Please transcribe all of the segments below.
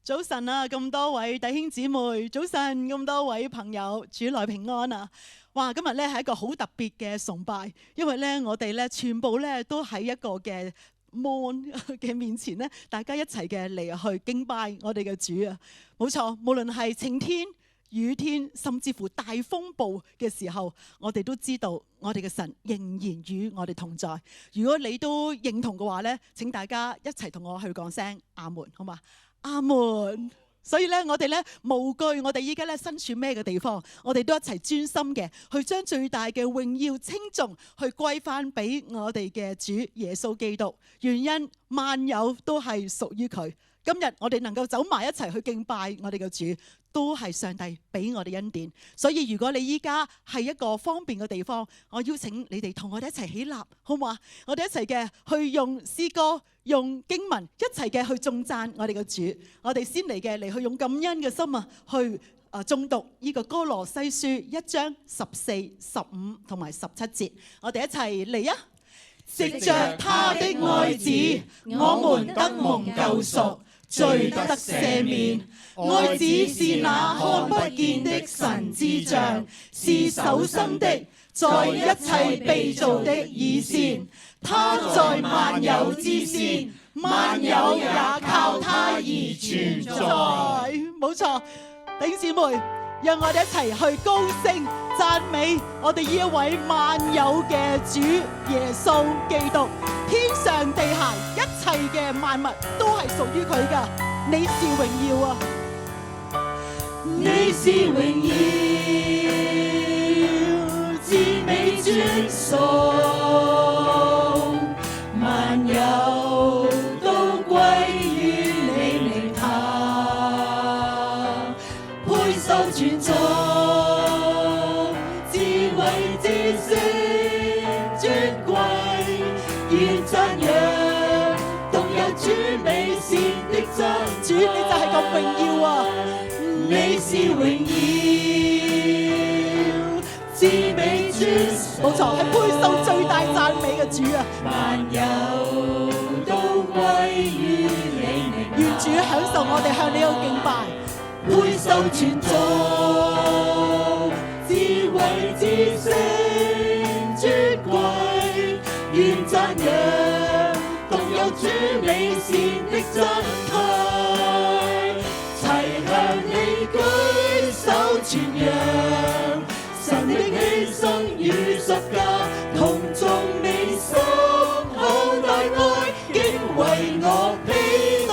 早晨啊，咁多位弟兄姊妹，早晨咁多位朋友，主內平安啊！哇，今日咧係一個好特別嘅崇拜，因為咧我哋咧全部咧都喺一個嘅 mon 嘅面前咧，大家一齊嘅嚟去敬拜我哋嘅主啊！冇錯，無論係晴天、雨天，甚至乎大風暴嘅時候，我哋都知道我哋嘅神仍然與我哋同在。如果你都認同嘅話咧，請大家一齊同我去講聲阿門，好嘛？阿門。所以咧，我哋咧無懼我哋依家咧身處咩嘅地方，我哋都一齊專心嘅去將最大嘅榮耀稱頌去歸翻俾我哋嘅主耶穌基督。原因萬有都係屬於佢。今日我哋能夠走埋一齊去敬拜我哋嘅主，都係上帝俾我哋恩典。所以如果你依家係一個方便嘅地方，我邀請你哋同我哋一齊起立，好唔好啊？我哋一齊嘅去用詩歌、用經文一齊嘅去頌讚我哋嘅主。我哋先嚟嘅嚟去用感恩嘅心啊，去誦讀呢個歌羅西書1章14、15同埋17節。我哋一齊嚟啊！藉着他的愛子，我們得蒙救贖，罪得赦免。愛子是那看不見的神之像，是首生的，在一切被造的以先。他在萬有之先，萬有也靠他而存在。冇錯，弟兄姊妹，讓我哋一齊去高聲讚美我哋呢一位萬有嘅主耶穌基督。天上地下一切嘅萬物都係屬於佢㗎。你是榮耀啊！你是榮耀，至美尊崇，萬有都歸於你名下，配受尊重，智慧知識尊貴，願讚揚，動有主美善的真。主，你就係咁榮耀啊！你是榮耀，至美尊崇，冇錯，係配受最大讚美嘅主啊！萬有都歸於你名下，願主享受我哋向你嘅敬拜，配受尊重，智慧知識尊貴，願讚揚，動有主美善的真諦。舉手傳揚神的犧牲與十架，同眾你心好大愛，竟為我披戴，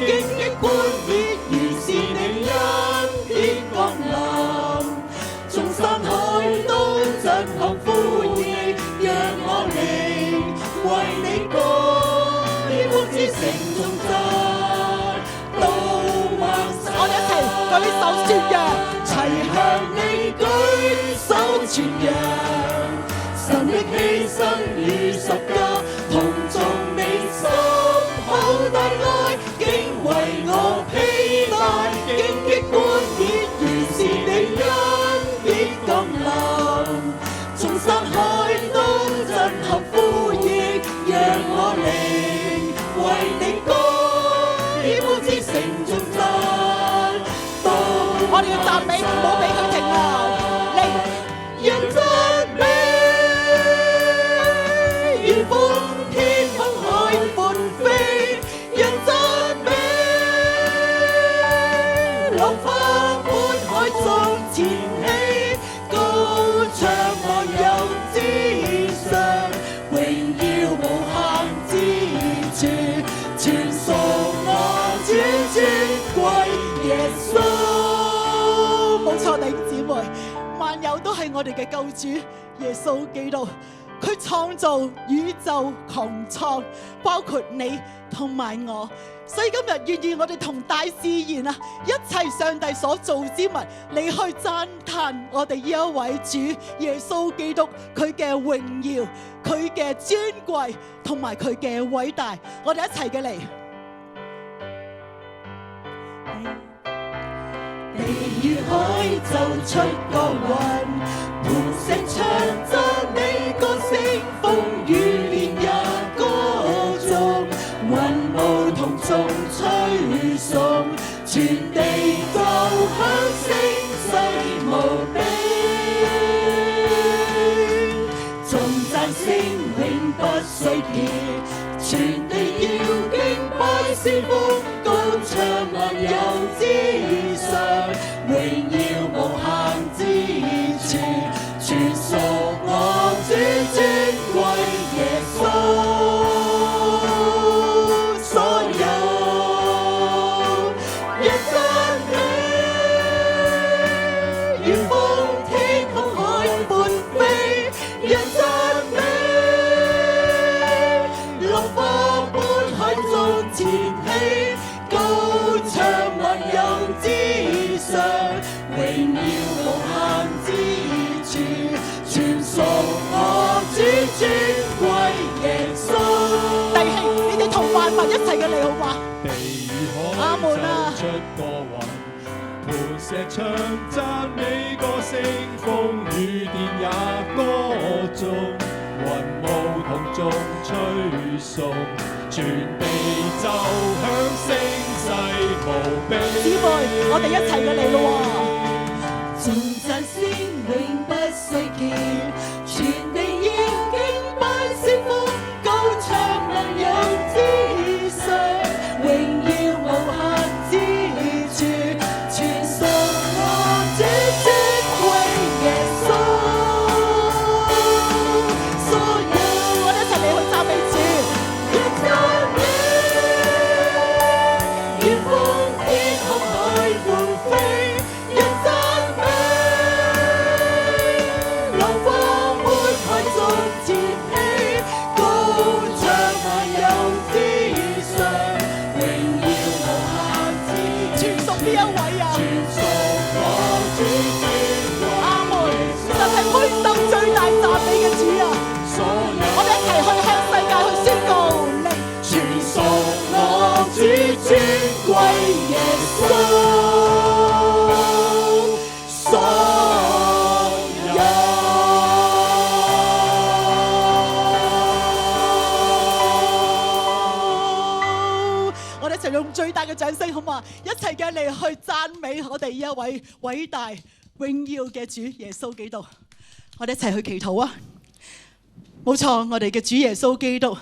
荊棘冠冕如是你恩典降臨，眾山海都震撼歡迎，讓我靈為你歌，你歡之城中讚，到萬世。我哋一齊舉手宣揚，齊向你舉手傳揚神的犧牲與十架，同眾你心好大愛，竟為我披戴，荊棘冠冕如是你恩典降臨，眾山海都震撼歡迎，讓我靈為你歌，你歡之城中讚。我哋嘅讚美唔好俾佢停啊！嚟，人讚美，如風天空海闊飛；人讚美，浪花滿海中前起，高唱萬有之上，榮耀無限之處，傳頌我主尊貴耶穌。冇錯，弟兄姊妹，萬有都係我哋嘅救主耶穌基督，佢創造宇宙穹蒼，包括你同埋我。所以今日願意我哋同大自然啊，一切上帝所造之物，你去讚嘆我哋呢一位主耶穌基督佢嘅榮耀、佢嘅尊貴同埋佢嘅偉大。我哋一齊嘅嚟。地與海奏出歌韻，盤石唱讚美歌聲，風雨連也歌頌，雲霧同眾吹送，傳須見，全地要敬拜師傅，高唱萬有之上，榮耀無限之處，全屬我主尊貴耶穌。所有人讚美，如風天空海闊飛，人讚美，浪花般海中前起，高唱萬有之上，榮耀無限之處，全屬我主尊貴耶穌。弟兄，你哋同萬民一齊嘅你好嗎？阿門啊！出過雲，磐石唱讚美歌聲，風雨電也歌頌，雲霧同眾吹送，全地奏響聲勢無比。姊妹，我哋一齊嘅你咯喎！頌讚聲永不衰竭，全地要敬拜師傅，高唱萬有之上，榮耀無限之處，全屬我主尊貴耶穌。所有我哋一齊嚟去讚美主。人讚美，如風天空海闊飛，人讚美，浪花般海中前起，高唱萬有之上，榮耀無限之全屬呢一位啊！全屬我主尊貴阿門！耶神係配受最大讚美嘅主啊！所有我哋一齊去向世界去宣告你。全屬我主尊貴耶穌。所有我哋一齊用最大嘅掌聲，好嘛？一齊嘅嚟去讚美我哋呢一位偉大榮耀嘅主耶穌基督。我哋一齊去祈禱啊！冇錯，我哋嘅主耶穌基督，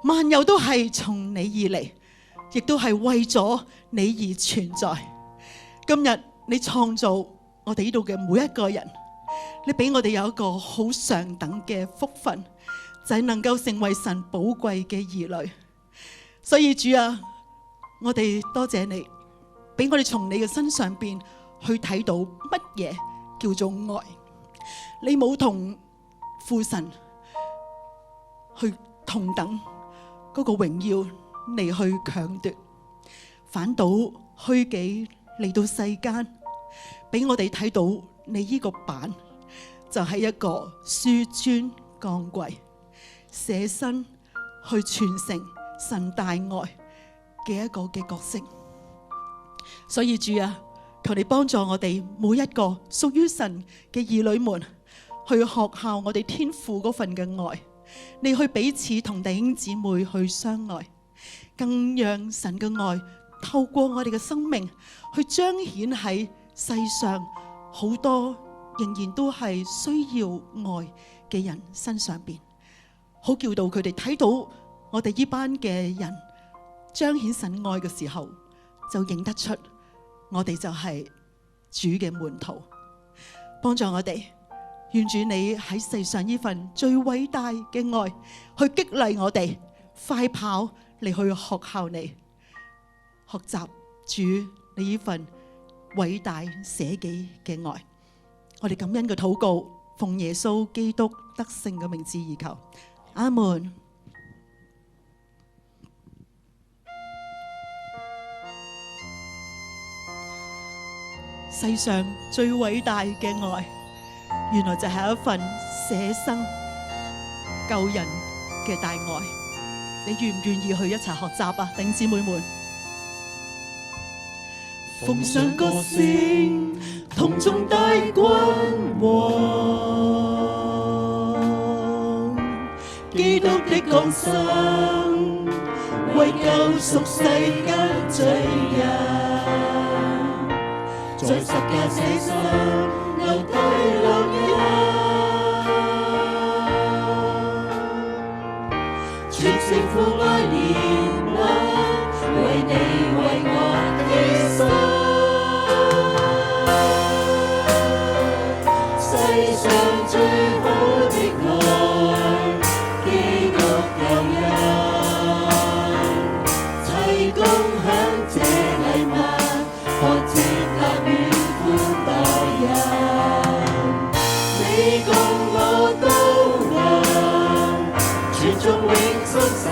萬有都係從你而嚟，亦都係為咗你而存在。今日你創造我哋呢度嘅每一個人，你俾我哋有一個好上等嘅福分，就係能夠成為神寶貴嘅兒女。所以主啊，我哋多謝你，俾我哋從你嘅身上邊去睇到乜嘢叫做愛。你冇同父神去同等嗰個榮耀嚟去搶奪，反倒虛己嚟到世間，俾我哋睇到你呢個版就係一個紆尊降貴、捨身去傳承神大愛嘅一個嘅角色。所以主啊，求你幫助我哋每一個屬於神嘅兒女們，去學效我哋天父嗰份嘅愛，你去彼此同弟兄姊妹去相愛，更讓神嘅愛透過我哋嘅生命去彰顯喺世上好多仍然都係需要愛嘅人身上邊，好叫到佢哋睇到我哋呢班嘅人彰顯神愛嘅時候，就認得出我哋就係主嘅門徒。幫助我哋，願主你喺世上呢份最偉大嘅愛去激勵我哋快跑嚟去學效你，學習主你呢份偉大捨己嘅愛。我哋感恩嘅禱告，奉耶穌基督得勝嘅名字而求，阿門。世上最偉大嘅愛，原來就係一份捨生救人嘅大愛。你願唔願意去一齊學習啊，弟兄姊妹們？奉上歌聲，同眾大君王，基督的降生，為救贖世間罪人，在十架捨身，流涕流泣，中永生神，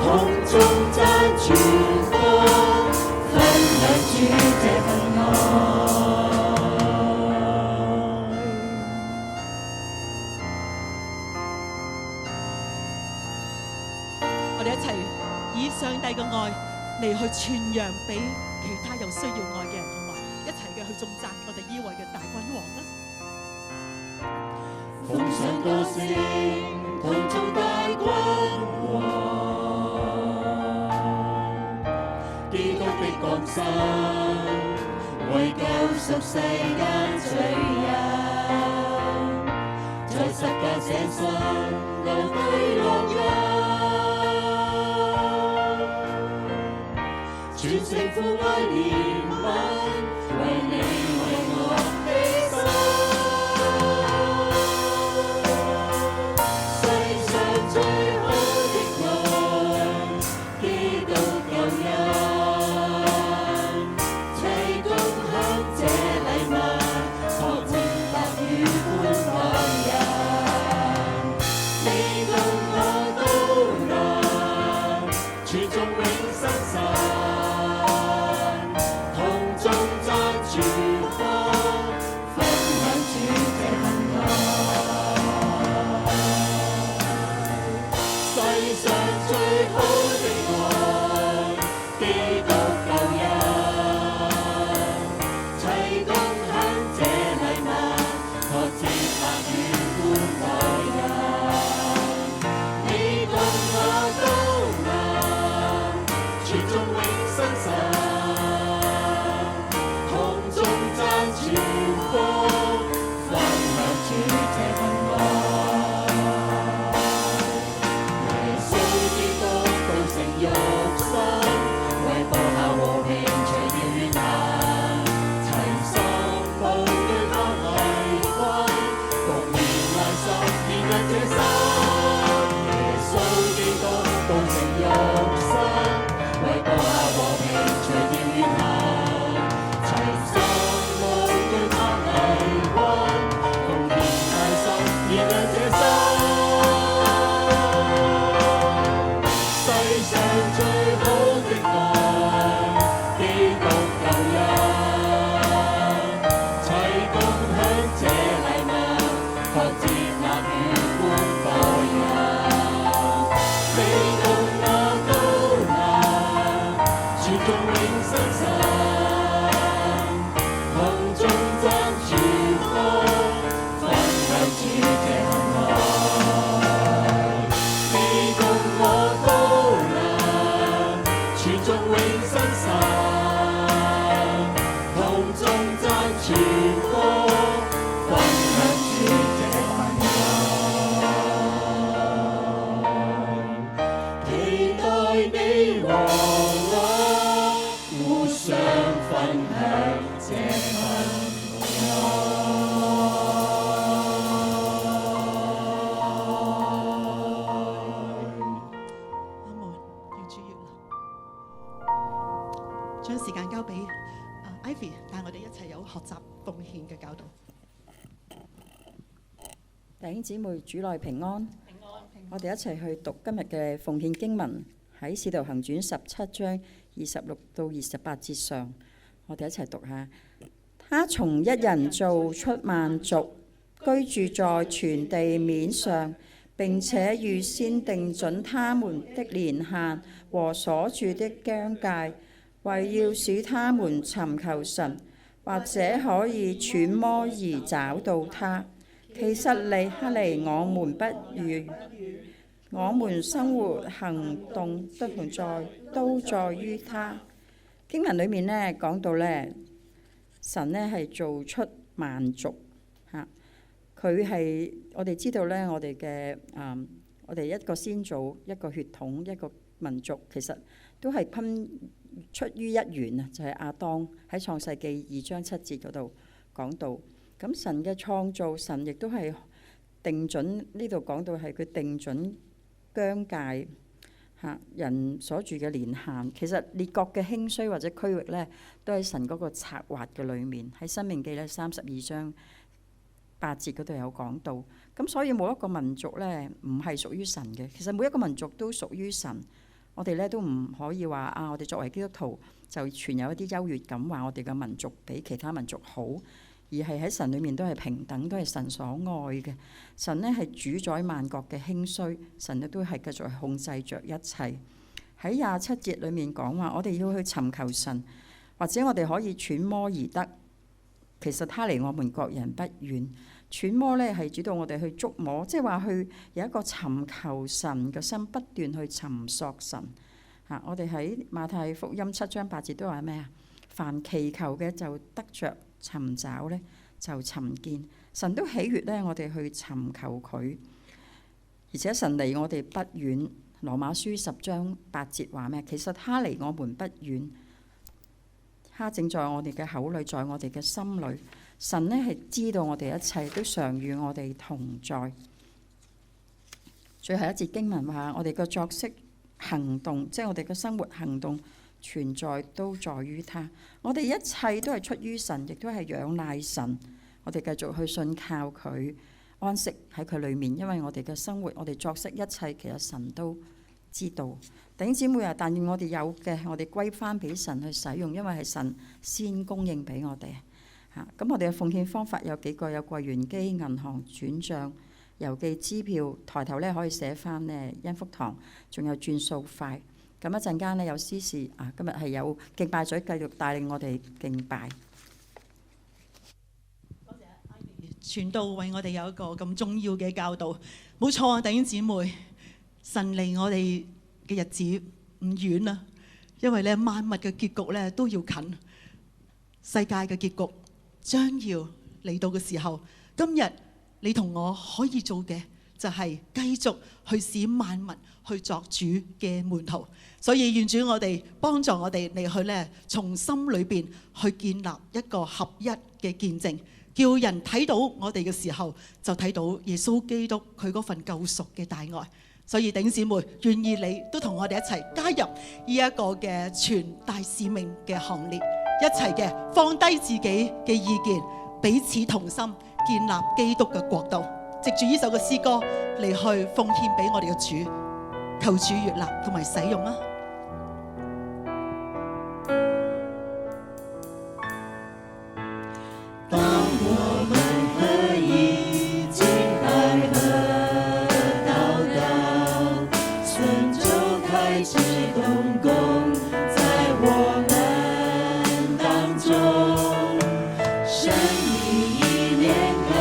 空中讚傳歌，分享主這份愛。我哋一齊以上帝嘅愛嚟去傳揚俾其他有需要愛嘅人，同埋一齊嘅去頌讚我哋依位嘅大君王啦！奉上歌聲，同眾大君王，基督的降生，為救贖世間罪人，在十架捨身，流淚烙印。全城父愛憐憫，為你為我犧牲。世上最好的愛，基督救恩，齊共享這禮物，學情百與歡樂人。你同我都能傳頌永生神。將時間交俾Ivy， 帶我哋一齊有學習奉獻嘅教導。弟兄姊妹，主內平安。我哋一齊去讀今日嘅奉獻經文，喺《使徒行傳》17章26到28節上，我哋一齊讀下。他從一人造出萬族，居住在全地面上，並且預先定準他們的年限和所住的疆界，為要使他們尋求神，或者可以揣摩而找到他。其實離我們不遠，我們生活行動都在於他。經文裏面呢講到呢，神呢係做出萬族嚇，佢係我哋知道呢，我哋嘅我哋一個先祖、一個血統、一個民族，其實都係出於一源啊，就係亞當喺創世記2章7節嗰度講到。咁神嘅創造，神亦都係定準，呢度講到係佢定準疆界嚇人所住嘅年限。其實列國嘅興衰或者區域呢，都喺神嗰個策劃嘅裏面。喺申命記呢32章8節嗰度有講到。咁所以冇一個民族咧唔係屬於神嘅。其實每一個民族都屬於神。我哋咧都唔可以話啊，我哋作為基督徒就存有一啲優越感，話我哋嘅民族比其他民族好，而係喺神裏面都係平等，都係神所愛嘅。神呢係主宰萬國嘅興衰，神呢都係繼續控制着一切。喺27節裏面講話，我哋要去尋求神，或者我哋可以揣摩而得。其實他離我們各人不遠。揣摩咧係指到我哋去觸摸，即係話去有一個尋求神嘅心，不斷去尋索神。我哋喺馬太福音7章8節都話咩啊？凡祈求嘅就得着，尋找咧就尋見。神都喜悅咧，我哋去尋求佢，而且神離我哋不遠。羅馬書10章8節話咩？其實他離我們不遠，他正在我哋嘅口裏，在我哋嘅心裏。神呢係知道我哋一切，都常與我哋同在。最後一節經文話：我哋嘅作息行動，即係我哋嘅生活行動存在，都在於他。我哋一切都係出於神，亦都係仰賴神。我哋繼續去信靠佢，安息喺佢裏面。因為我哋嘅生活，我哋作息一切，其實神都知道。弟兄姊妹啊，但願我哋有嘅，我哋歸翻俾神去使用，因為係神先供應俾我哋。咁我哋嘅奉獻方法有幾個？有櫃員機、銀行轉帳、郵寄支票，抬頭咧可以寫翻呢恩福堂，仲有轉數快。咁一陣間呢，有司事今日係有敬拜隊繼續帶領我哋敬拜。多謝傳道為我哋有一個咁重要嘅教導。冇錯啊，弟兄姊妹，神離我哋嘅日子唔遠啦，因為咧萬物嘅結局咧都要近，世界嘅結局將要嚟到嘅時候，今日你同我可以做嘅就係繼續去使萬物去作主嘅門徒。所以願主我哋幫助我哋嚟去咧，從心裏邊去建立一個合一嘅見證，叫人睇到我哋嘅時候，就睇到耶穌基督佢嗰份救贖嘅大愛。所以弟兄姊妹，願意你都同我哋一齊加入呢一個嘅傳大使命嘅行列，一齊嘅放低自己嘅意見，彼此同心建立基督嘅國度。藉住呢首嘅詩歌嚟去奉獻俾我哋嘅主，求主悅納同埋使用啊！當我們合一敬拜和禱告，神就開始動工在我們當中，神的意念高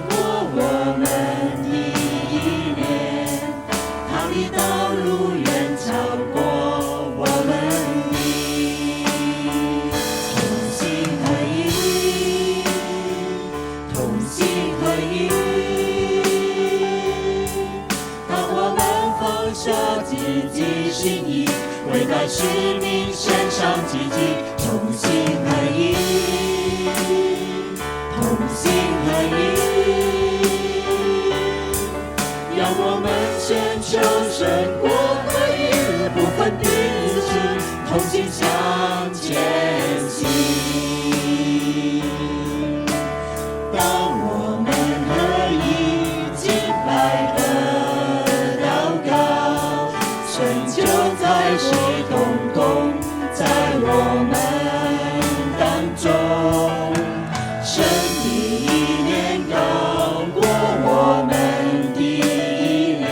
過我們的意念，他的道路遠超過我們的，同心合一，同心合一。當我們放下自己心意，為大使命獻上自己，同心合一，同心合一。讓我們先求神國合一，不分彼此，同心向前行。當我們合一敬拜和禱告，神就開始動工在我們當中，神的意念高過我們的意念，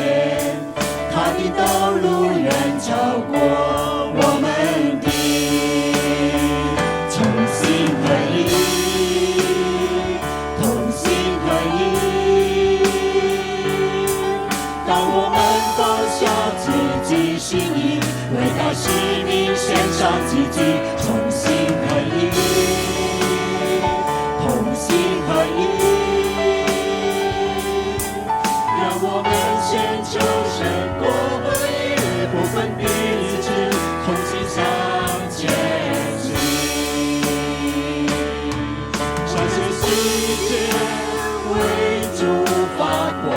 他的道路遠超過我們的，同心合一，同心合一。當我們放下自己心意，為大使命獻上自己，同心合一，同心合一。讓我們先求神國合一，不分彼此，同心向前行。向全世界為主發光，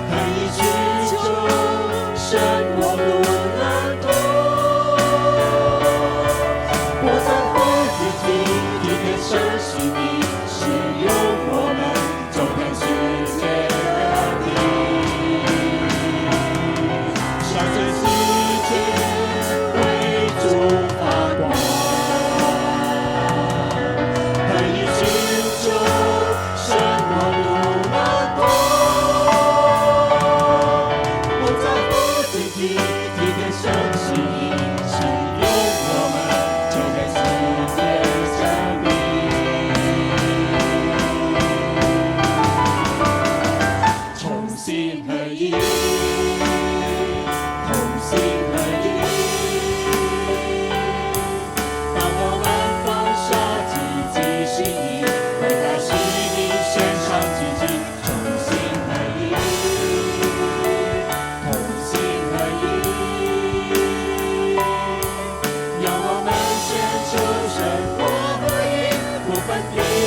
合一去求神國路難通，我在活自己，體貼神心意，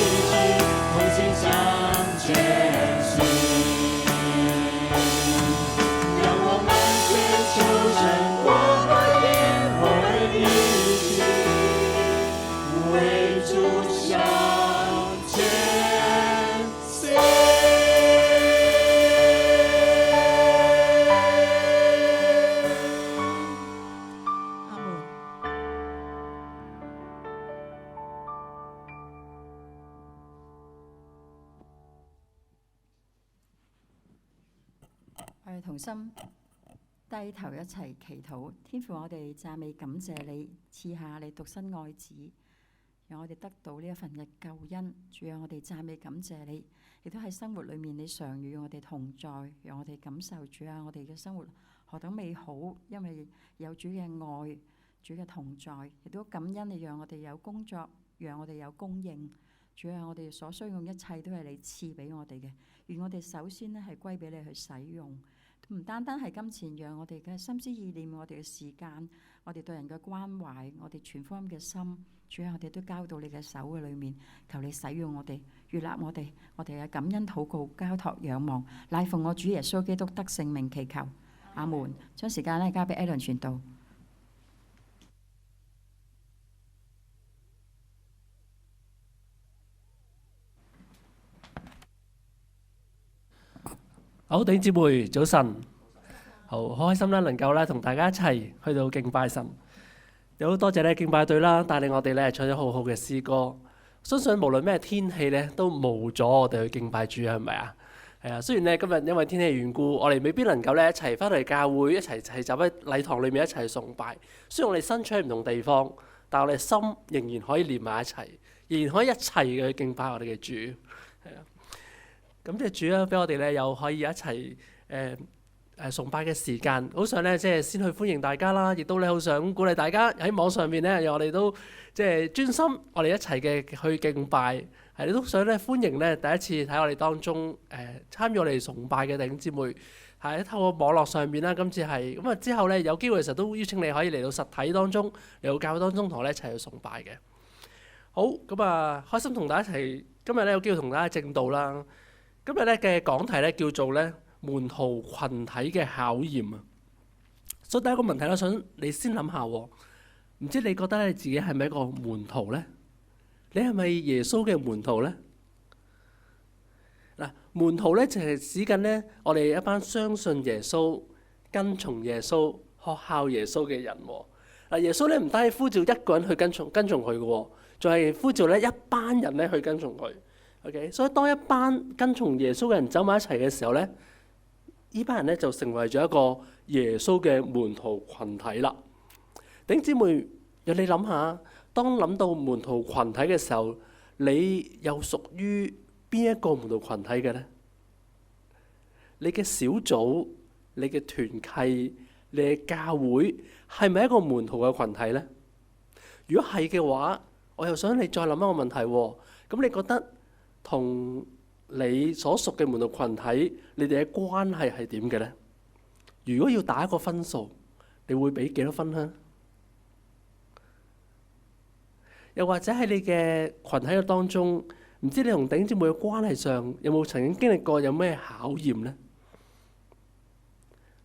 起同心向前行。让我们先求神光和灵，我们一起为主向前行。阿門。我哋同心低頭一齊祈禱。天父，我哋讚美感謝你賜下你獨生愛子，讓我哋得到呢一份嘅救恩。主啊，我哋讚美感謝你，亦都喺生活裏面你常與我哋同在，讓我哋感受主啊，我哋嘅生活何等美好，因為有主嘅愛，主嘅同在，亦都感恩你讓我哋有工作，讓我哋有供應。主啊，我哋所需用一切都係你賜俾我哋嘅，願我哋首先呢係歸俾你去使用。唔單單係金錢，讓我哋嘅心思意念、我哋嘅時間、我哋對人嘅關懷、我哋傳福音嘅心，主啊，我哋都交到你嘅手嘅裏面，求你使用我哋，悅納我哋，我哋嘅感恩禱告、交託仰望，乃奉我主耶穌基督得聖名祈求，阿門。將時間呢交俾 Alan 傳道。好，弟兄姊妹早晨，好開心啦，能夠咧同大家一齊去到敬拜神。有好多謝咧敬拜隊啦，帶領我哋咧唱咗好好嘅詩歌。相信無論咩天氣咧，都無阻我哋去敬拜主，係咪啊？係啊，雖然咧今日因為天氣緣故，我哋未必能夠咧一齊翻嚟教會，一齊走喺禮堂裏面一齊崇拜。雖然我哋身處喺唔同地方，但我哋心仍然可以連埋一齊，仍然可以一齊嘅去敬拜我哋嘅主。係啊。咁即係主啦，俾我哋咧又可以一齊崇拜嘅時間。好想咧即係先去歡迎大家啦，亦都咧好想鼓勵大家喺網上面咧，讓我哋都即係專心，我哋一齊嘅去敬拜。係都想咧歡迎咧第一次喺我哋當中參與我哋崇拜嘅弟兄姊妹，係透過網絡上面啦。今次係咁啊，之後咧有機會嘅時候都邀請你可以嚟到實體當中，嚟到教會當中同我哋一齊去崇拜嘅。好，咁啊，開心同大家一齊，今日咧有機會同大家正道啦。今日咧嘅講題咧叫做咧門徒群體嘅考驗啊，所以第一個問題咧，想你先諗下，唔知你覺得你自己係咪一個門徒咧？你係咪耶穌嘅門徒咧？嗱，門徒咧就係指緊咧我哋一班相信耶穌、跟從耶穌、學效耶穌嘅人。嗱，耶穌咧唔單止呼召一個人去跟從佢嘅，仲係呼召咧一班人咧去跟從佢。Okay? 所以當一班跟從耶穌嘅人走埋一齊嘅時候咧，呢班人咧就成為咗一個耶穌嘅門徒群體啦。弟兄姊妹，讓你諗下，當諗到門徒群體嘅時候，你又屬於邊一個門徒群體嘅咧？你嘅小組、你嘅團契、你嘅教會係咪一個門徒嘅群體咧？如果係嘅話，我又想你再諗一個問題喎。咁你覺得同你所屬嘅門徒群體，你哋嘅關係係點嘅咧？如果要打一個分數，你會俾幾多分呢？又或者喺你嘅群體嘅當中，唔知你同弟兄姊妹嘅關係上，有冇曾經經歷過有咩考驗呢？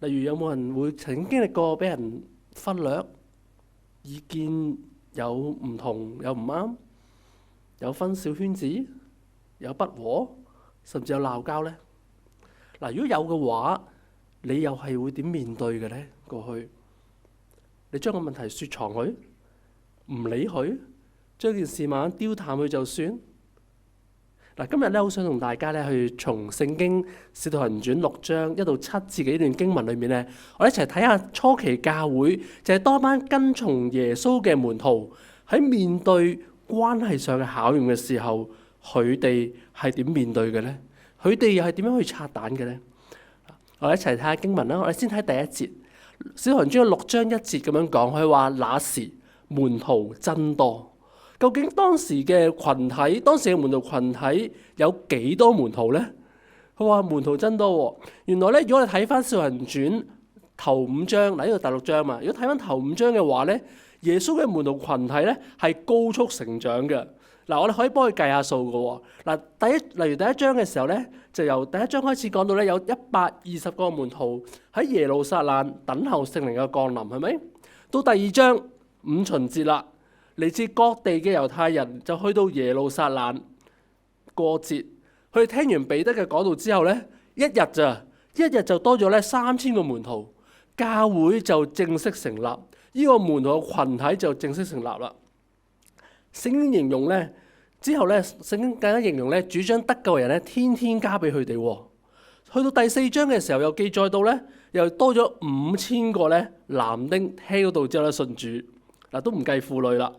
例如有冇人會曾經經歷過俾人忽略、意見有唔同、有唔啱、有分小圈子、有不和，甚至有鬧交呢？嗱，如果有嘅話，你又係會點面對嘅呢？過去你將個問題雪藏佢，唔理佢，將件事慢慢丟淡佢就算。嗱，今日咧好想同大家咧去從聖經使徒行傳6章1到7節嘅呢段經文裏面咧，我哋一齊睇下初期教會就係當班跟從耶穌嘅門徒喺面對關係上嘅考驗嘅時候，佢哋係點面對嘅咧？佢哋又係點樣去拆彈嘅咧？我哋一齊睇下經文啦。我哋先睇第一節，使徒行傳6章1節咁樣講，佢話那時門徒增多。究竟當時嘅群體，當時嘅門徒群體有幾多門徒呢？佢話門徒增多喎。原來咧，如果你睇翻《使徒行傳》頭5章，嗱呢度第6章嘛。如果睇翻頭5章嘅話咧，耶穌嘅門徒群體咧係高速成長嘅。嗱，我哋可以幫佢計下數嘅喎。嗱，例如第一章嘅時候咧，就由第一章開始講到咧，有120個門徒喺耶路撒冷等候聖靈嘅降臨，係咪？到第二章五旬節啦，嚟自各地嘅猶太人就去到耶路撒冷過節。佢哋聽完彼得嘅講道之後咧，一日就多咗咧3000個門徒，教會就正式成立，呢個門徒嘅群體就正式成立啦。聖經形容咧之後咧，聖經更加形容咧，主將得救嘅人咧天天加俾佢哋。去到第4章嘅時候，又記載到咧，又多咗5000個咧男丁聽到道之後咧信主。嗱，都唔計婦女啦。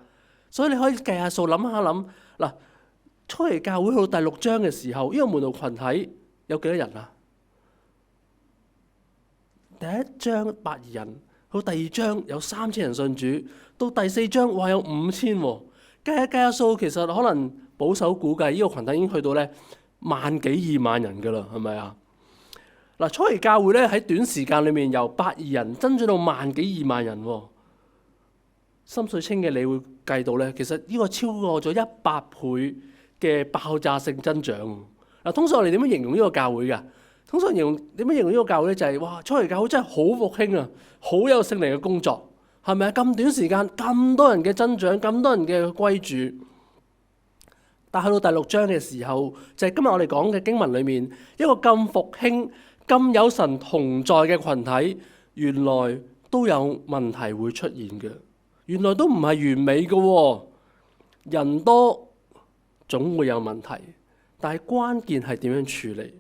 所以你可以計下數，諗嗱，初期教會去到第6章嘅時候，呢個門徒群體有幾多人啊？第一章800人，到第二章有3000人信主，到第4章話有5000喎。計下數，其實可能保守估計呢個群體已經去到咧1幾2萬人㗎啦，係咪啊？嗱，初期教會咧喺短時間裏面由800人增長到1幾2萬人喎。深水清嘅你會計到咧，其實呢個超過咗100倍嘅爆炸性增長。嗱，通常我哋點樣形容呢個教會㗎？通常點樣形容呢個教會咧？就係哇，初期教會真係好復興啊，好有聖靈嘅工作。係咪啊？咁短時間咁多人嘅增長，咁多人嘅歸主，但去到第6章嘅時候，就係今日我哋講嘅經文裏面一個咁復興、咁有神同在嘅群體，原來都有問題會出現嘅，原來都唔係完美嘅喎。人多總會有問題，但係關鍵係點樣處理？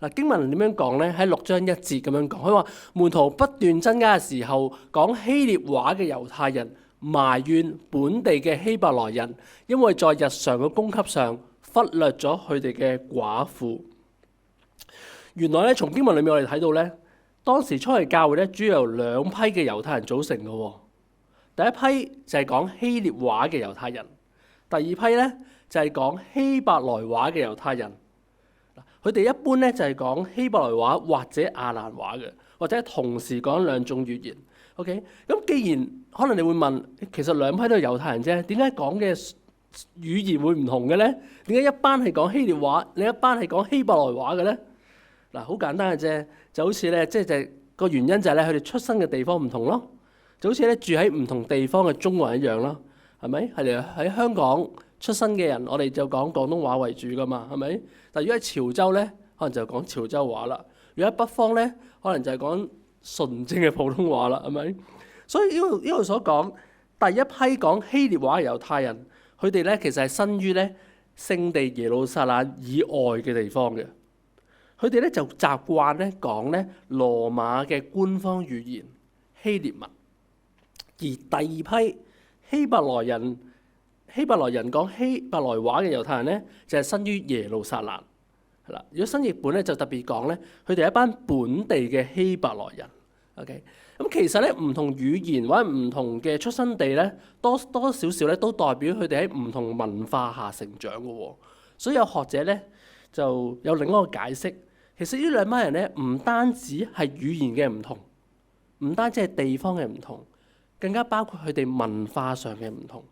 嗱，經文點樣講呢？喺6章1節咁樣講，佢話門徒不斷增加嘅時候，講希臘話嘅猶太人埋怨本地嘅希伯來人，因為在日常嘅供給上忽略咗佢哋嘅寡婦。原來咧，從經文裏面我哋睇到咧，當時初期教會咧主要由2批嘅猶太人組成嘅。第一批就係講希臘話嘅猶太人，第二批咧就係講希伯來話嘅猶太人。佢哋一般咧就係講希伯來話或者亞蘭話嘅，或者同時講2種語言。OK， 咁既然可能你會問，其實2批都係猶太人啫，點解講嘅語言會唔同嘅咧？點解一班係講希臘話，另一班係講希伯來話嘅咧？嗱，好簡單嘅啫，就好似咧，即係個原因就係咧，佢哋出生嘅地方唔同咯，就好似咧住喺唔同地方嘅中國人一樣咯，係咪？係嚟喺香港出生嘅人，我哋就講廣東話為主噶嘛，係咪？但如果喺潮州咧，可能就講潮州話啦；如果喺北方咧，可能就係講純正嘅普通話啦，係咪？所以呢度所講第一批講希臘話嘅猶太人，佢哋咧其實係生於咧聖地耶路撒冷以外嘅地方嘅，佢哋咧就習慣咧講咧羅馬嘅官方語言希臘文，而第二批希伯來人講希伯來話嘅猶太人咧，就係生於耶路撒冷，係啦。如果新譯本咧就特別講咧，佢哋係一班本地嘅希伯來人。OK， 咁其實咧唔同語言或者唔同嘅出生地咧，多少少咧都代表佢哋喺唔同文化下成長嘅喎。所以有學者咧就有另一個解釋，其實呢兩班人咧唔單止係語言嘅唔同，唔單止係地方嘅唔同，更加包括佢哋文化上嘅唔同。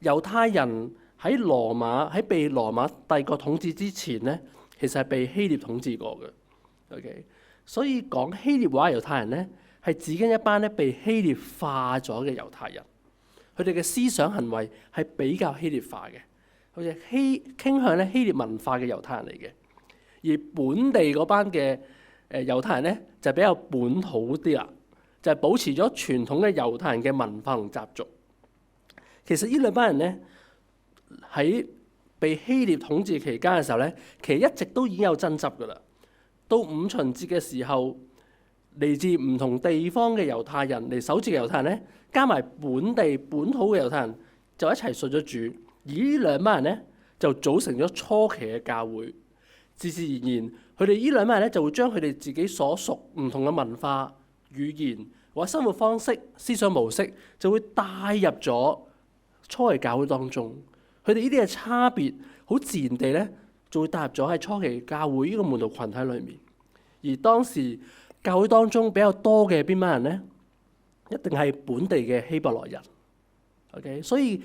猶太人喺被羅馬帝國統治之前咧，其實係被希臘統治過嘅。OK， 所以講希臘話嘅猶太人咧，係指緊一班咧被希臘化咗嘅猶太人，佢哋嘅思想行為係比較希臘化嘅，佢哋傾向咧希臘文化嘅猶太人嚟嘅。而本地嗰班嘅猶太人咧就比較本土啲啦，就係保持咗傳統嘅猶太人嘅文化同習俗。其實呢兩班人咧喺被希臘統治期間嘅時候咧，其實一直都已經有爭執噶啦。到五旬節嘅時候，嚟自唔同地方嘅猶太人嚟守節嘅猶太人咧，加埋本土嘅猶太人就一齊信咗主。而呢兩班人咧就組成咗初期嘅教會。自然而然，佢哋呢兩班人咧就會將佢哋自己所屬唔同嘅文化、語言或者生活方式、思想模式，就會帶入咗初期教會當中。佢哋呢啲嘅差別，好自然地咧，就會帶入咗喺初期教會呢個門徒群體裏面。而當時教會當中比較多嘅邊班人咧，一定係本地嘅希伯來人。OK， 所以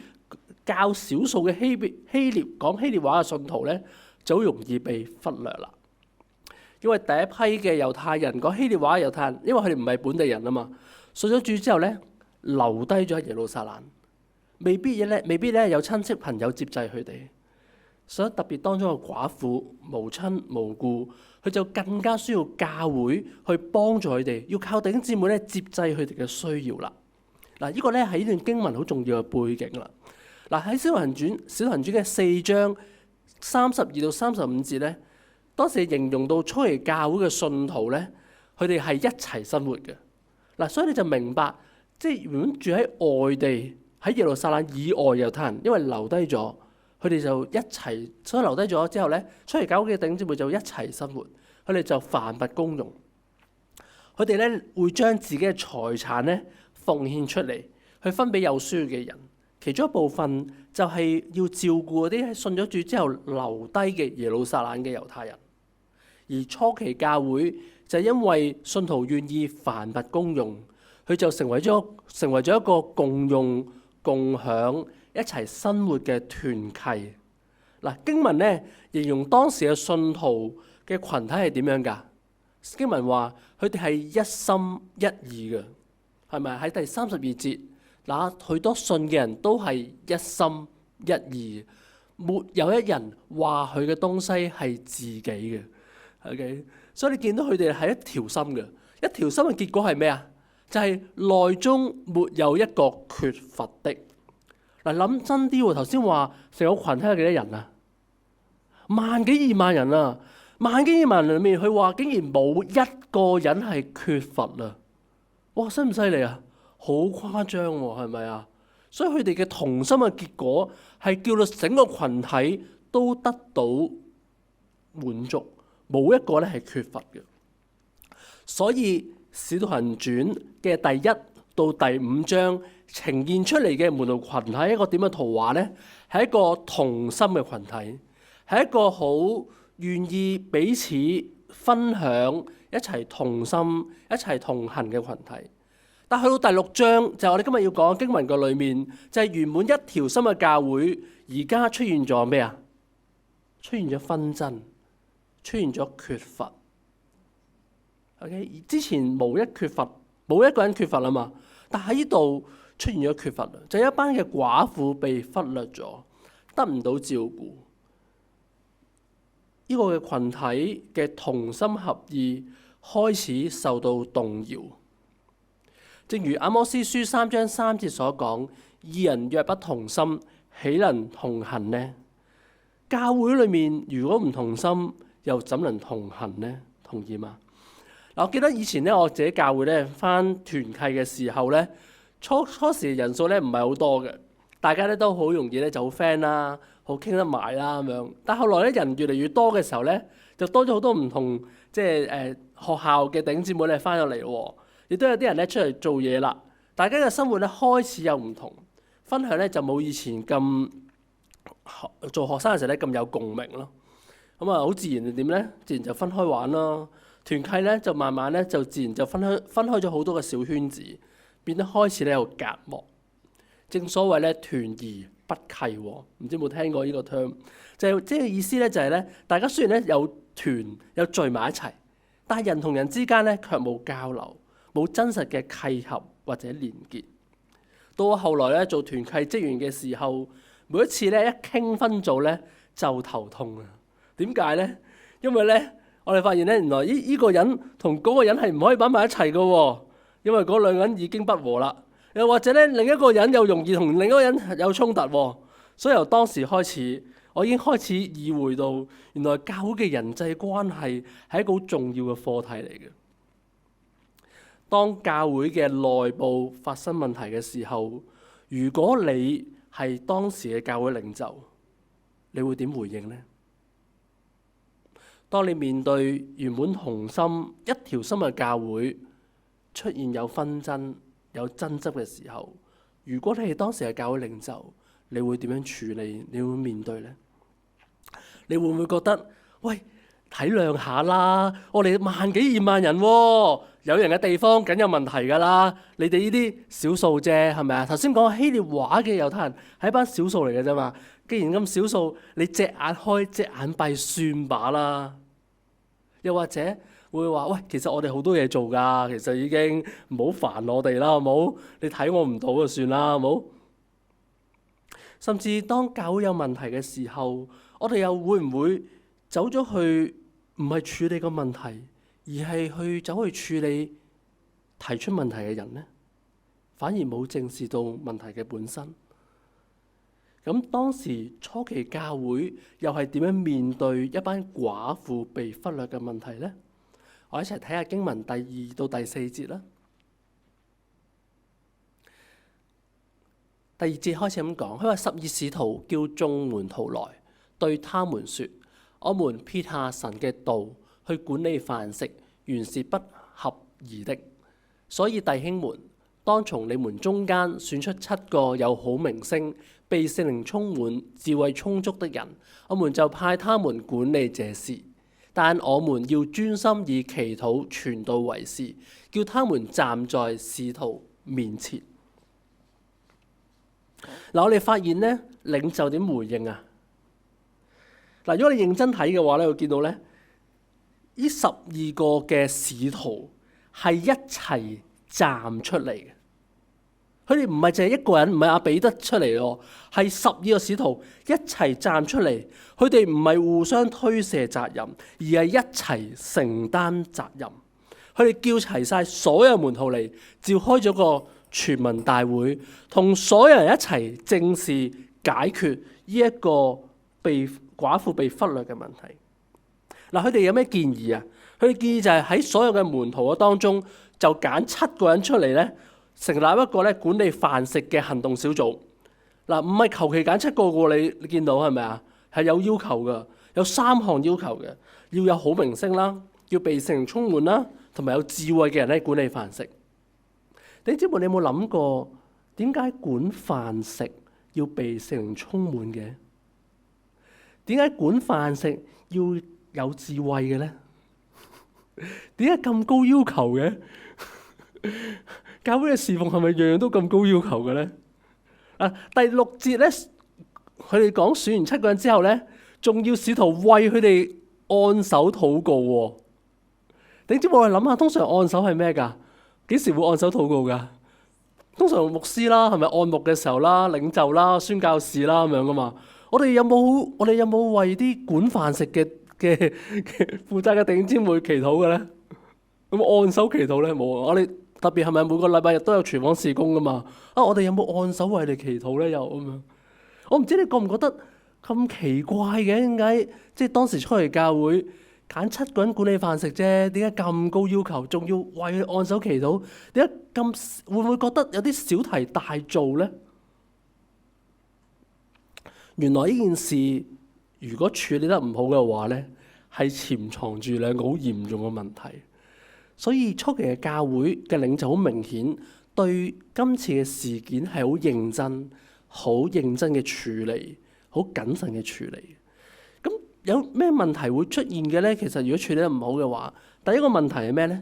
較少數嘅講希臘話嘅信徒咧，就好容易被忽略啦。因為第一批嘅猶太人講希臘話嘅猶太人，因為佢哋唔係本地人啊嘛，信咗主之後咧，留低咗喺耶路撒冷，未必咧有親戚朋友接濟佢哋，所以特別當中嘅寡婦無親無故，佢就更加需要教會去幫助佢哋，要靠弟兄姊妹咧接濟佢哋嘅需要啦。嗱，呢個咧係呢段經文好重要嘅背景啦。嗱，喺《使徒行傳》嘅4章32到35節咧，當時形容到初期教會嘅信徒咧，佢哋係一齊生活嘅。嗱，所以你就明白，即係原本住喺外地喺耶路撒冷以外猶太人，因為留低咗，佢哋就一齊，所以留低咗之後咧，初期教會嘅弟兄姊妹就一齊生活，佢哋就凡物公用，佢哋咧會將自己嘅財產咧奉獻出嚟，去分俾有需要嘅人。其中一部分就係要照顧嗰啲喺信咗主之後留低嘅耶路撒冷嘅猶太人。而初期教會就因為信徒願意凡物公用，佢就成為咗一個共用、共享、一齊生活嘅團契。嗱，經文咧形容當時嘅信徒嘅群體係點樣㗎？經文話佢哋係一心一意嘅，係咪？喺第32節，嗱，許多信嘅人都係一心一意，沒有一人話佢嘅東西係自己嘅。OK， 所以你見到佢哋係一條心嘅，一條心嘅結果係咩啊？就係內中沒有一個缺乏的。嗱，諗真啲喎，頭先話成個群體有幾多人啊？1幾2萬人啊！1幾2萬人裏面，佢話竟然冇一個人係缺乏啊！哇，犀唔犀利啊？好誇張喎，係咪啊？所以佢哋嘅同心嘅結果係叫到整個群體都得到滿足，冇一個咧係缺乏嘅。所以《使徒行傳》嘅第1到第5章呈現出嚟嘅門徒群體係一個點嘅圖畫呢？係一個同心嘅群體，係一個好願意彼此分享、一齊同心、一齊同行嘅群體。但去到第6章，就係我哋今日要講經文嘅裏面，就係圓滿一條心嘅教會，而家出現咗咩啊？出現咗紛爭，出現咗缺乏。OK， 之前冇一個人缺乏啊嘛，但喺呢度出現咗缺乏，就係一班嘅寡婦被忽略咗，得唔到照顧。呢個嘅群體嘅同心合意開始受到動搖。正如阿摩司書3章3節所講，二人若不同心，豈能同行呢？教會裏面如果唔同心，又怎能同行呢？同意嗎？嗱，我記得以前咧，我自己教會咧返團契嘅時候咧，初時人數咧唔係好多嘅，大家咧都好容易咧就好 friend 啦，好傾得埋啦咁樣。但後來咧人越嚟越多嘅時候咧，就多咗好多唔同即係學校嘅弟兄姊妹咧返咗嚟喎。亦都有啲人咧出嚟做嘢啦，大家嘅生活咧開始有唔同，分享咧就冇以前咁做學生嘅時候咧咁有共鳴咯。咁啊，好自然就點咧？自然就分開玩咯。團契咧就慢慢咧就自然就分開咗好多個小圈子，變得開始咧有隔膜。正所謂咧團兒不契喎，唔知有冇聽過呢個 term？ 就即係意思咧就係咧，大家雖然咧有團有聚埋一齊，但係人同人之間咧卻冇交流。冇真實嘅契合或者連結，到後來咧做團契職員嘅時候，每一次咧一傾分組咧就頭痛啊！點解咧？因為咧我哋發現咧原來呢個人同嗰個人係唔可以擺埋一齊嘅喎，因為嗰兩個人已經不和啦。又或者咧另一個人又容易同另一個人有衝突喎，所以由當時開始，我已經開始意會到原來教會嘅人際關係係一個好重要嘅課題嚟嘅。當教會嘅內部發生問題嘅時候，如果你係當時嘅教會領袖，你會點回應呢？當你面對原本同心一條心嘅教會出現有紛爭、有爭執嘅時候，如果你係當時嘅教會領袖，你會點樣處理？你會面對呢？你會唔會覺得喂，體諒下啦，我哋1幾2萬人喎，有人嘅地方梗有問題㗎啦。你哋呢啲少數啫，係咪啊？頭先講希臘話嘅猶太人係一班少數嚟嘅啫嘛。既然咁少數，你隻眼開隻眼閉算把啦。又或者會話喂，其實我哋好多嘢做㗎，其實已經唔好煩我哋啦，好冇？你睇我唔到就算啦，好冇？甚至當教會有問題嘅時候，我哋又會唔會走咗去唔係處理個問題，而係去走去處理提出問題嘅人呢？反而冇正視到問題嘅本身。咁當時初期教會又係點樣面對一班寡婦被忽略嘅問題呢？我一齊睇下經文第2到第4節啦。第2節開始咁講，佢話12使徒叫眾門徒來，對他們說：我們撇下神嘅道去管理飯食，原是不合宜的。所以弟兄們，當從你們中間選出7個有好名聲、被聖靈充滿、智慧充足的人，我們就派他們管理這事。但我們要專心以祈禱傳道為事，叫他們站在使徒面前。嗱，我哋發現呢，領袖點回應啊？嗱，如果你認真睇嘅話咧，會見到咧，呢12個嘅使徒係一齊站出嚟嘅。佢哋唔係淨係一個人，唔係阿彼得出嚟喎，係12個使徒一齊站出嚟。佢哋唔係互相推卸責任，而係一齊承擔責任。佢哋叫齊晒所有門徒嚟，召開咗個全民大會，同所有人一齊正視解決呢一個寡婦被忽略嘅問題。嗱，佢哋有咩建議啊？佢哋建議就係喺所有嘅門徒嘅當中，就揀7個人出嚟咧，成立一個咧管理飯食嘅行動小組。嗱，唔係求其揀7個喎，你見到係咪啊？係有要求嘅，有3項要求嘅，要有好名聲啦，要被聖靈充滿啦，同埋有智慧嘅人咧管理飯食。你知唔知你有冇諗過點解管飯食要被聖靈充滿嘅？點解管飯食要有智慧嘅咧？點解咁高要求嘅？教會嘅侍奉係咪樣樣都咁高要求嘅咧？第6節咧，佢哋講選完7個人之後咧，仲要使徒為佢哋按手禱告喎。你知唔知我哋諗下，通常按手係咩㗎？幾時會按手禱告㗎？通常牧師啦，係咪按牧嘅時候啦、領袖啦、宣教士啦咁樣噶嘛？我哋有冇為啲管飯食嘅負責嘅弟兄姊妹祈禱嘅咧？咁按手祈禱咧冇啊！我哋特別係咪每個禮拜日都有廚房事工噶嘛？我哋有冇按手為佢哋祈禱咧？又咁樣，我唔知你覺唔覺得咁奇怪嘅？點解即係當時出嚟教會揀7個人管理飯食啫？點解咁高要求，仲要為佢按手祈禱？點解咁會唔會覺得有啲小題大做咧？原來呢件事如果處理得唔好嘅話咧，係潛藏住2個好嚴重嘅問題。所以初期嘅教會嘅領袖好明顯對今次嘅事件係好認真嘅處理，好謹慎嘅處理。咁有咩問題會出現嘅咧？其實如果處理得唔好嘅話，第一個問題係咩咧？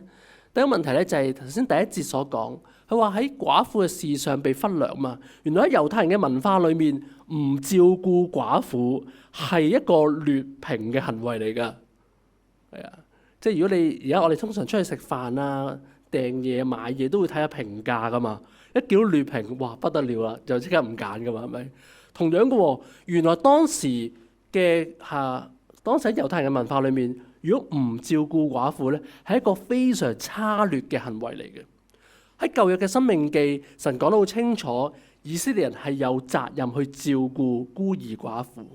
第一個問題咧就係頭先第1節所講，佢話喺寡婦嘅事上被忽略嘛。原來喺猶太人嘅文化裏面，唔照顧寡婦係一個劣評嘅行為嚟㗎。係啊。即係如果你而家我哋通常出去食飯啊、訂嘢買嘢都會睇下評價噶嘛，一見到劣評，哇不得了啦，就即刻唔揀噶嘛，係咪？同樣嘅喎，原來當時喺猶太人嘅文化裏面，如果唔照顧寡婦咧，係一個非常差劣嘅行為嚟嘅。喺舊約嘅申命記，神講得好清楚，以色列人係有責任去照顧孤兒寡婦。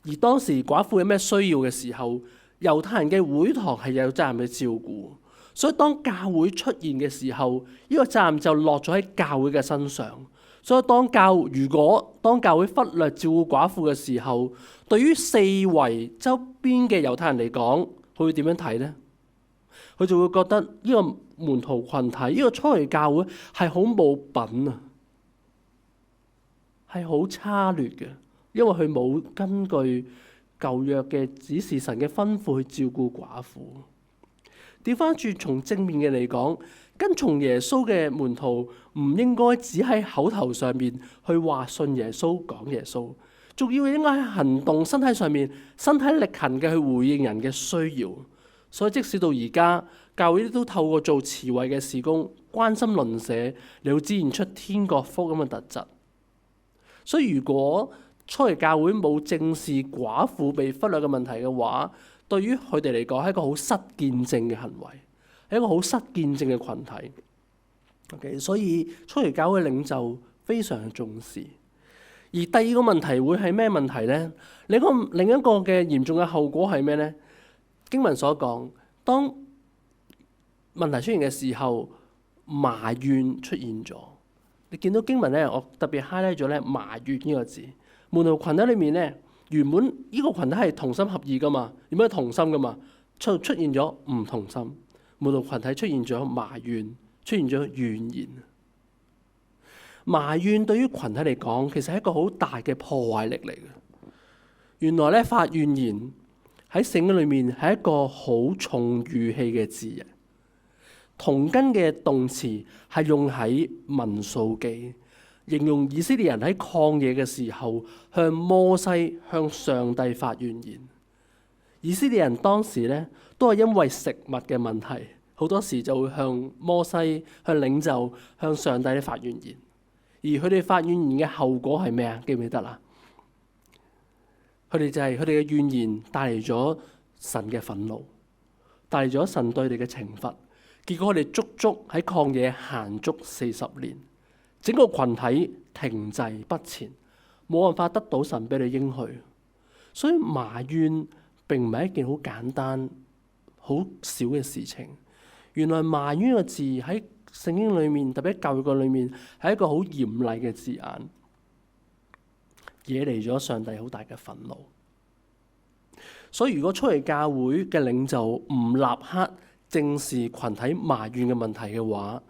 而當時寡婦有咩需要嘅時候，猶太人嘅會堂係有責任去照顧，所以當教會出現嘅時候，呢個責任就落咗喺教會嘅身上。所以當教會忽略照顧寡婦嘅時候，對於四圍周邊嘅猶太人嚟講，佢會點樣睇呢？佢就會覺得呢個門徒群體，呢個初期教會係好冇品啊，係好差劣嘅，因為佢冇根據舊約嘅指示神嘅吩咐去照顧寡婦。調翻轉從正面嘅嚟講，跟從耶穌嘅門徒唔應該只喺口頭上面去話信耶穌、講耶穌，仲要應該喺行動、身體上面、身體力行嘅去回應人嘅需要。所以即使到而家，教會都透過做慈惠嘅事工，關心鄰舍，嚟到展現出天國福音嘅特質。所以如果初期教會冇正視寡婦被忽略嘅問題嘅話，對於佢哋嚟講係一個好失見證嘅行為，係一個好失見證嘅群體。Okay， 所以初期教會領袖非常重視。而第二個問題會係咩問題呢？另一個嘅嚴重嘅後果係咩呢？經文所講，當問題出現嘅時候，埋怨出現咗。你見到經文咧，我特別 highlight 咗咧埋怨呢個字。門徒群體裏面咧，原本呢個群體係同心合意噶嘛，點解同心噶嘛？出現咗唔同心，門徒群體出現咗埋怨，出現咗怨言。埋怨對於群體嚟講，其實係一個好大嘅破壞力嚟嘅。原來咧，發怨言喺聖經裏面係一個好重語氣嘅字嘅。同根嘅動詞係用喺民數記，形容以色列人喺曠野嘅時候向摩西、向上帝發怨言。以色列人當時咧都係因為食物嘅問題，好多時就會向摩西、向領袖、向上帝發怨言。而佢哋發怨言嘅後果係咩啊？記唔記得啦？佢哋就係佢哋嘅怨言帶嚟咗神嘅憤怒，帶嚟咗神對佢哋嘅懲罰。結果佢哋足足喺曠野行足40年，整個群體停滯不前，冇辦法得到神俾你應許。所以埋怨並唔係一件好簡單、好少嘅事情。原來埋怨個字喺聖經裏面，特別喺教育個裏面，係一個好嚴厲嘅字眼，惹嚟咗上帝好大嘅憤怒。所以如果初期教會嘅領袖唔立刻正視群體埋怨嘅問題嘅話，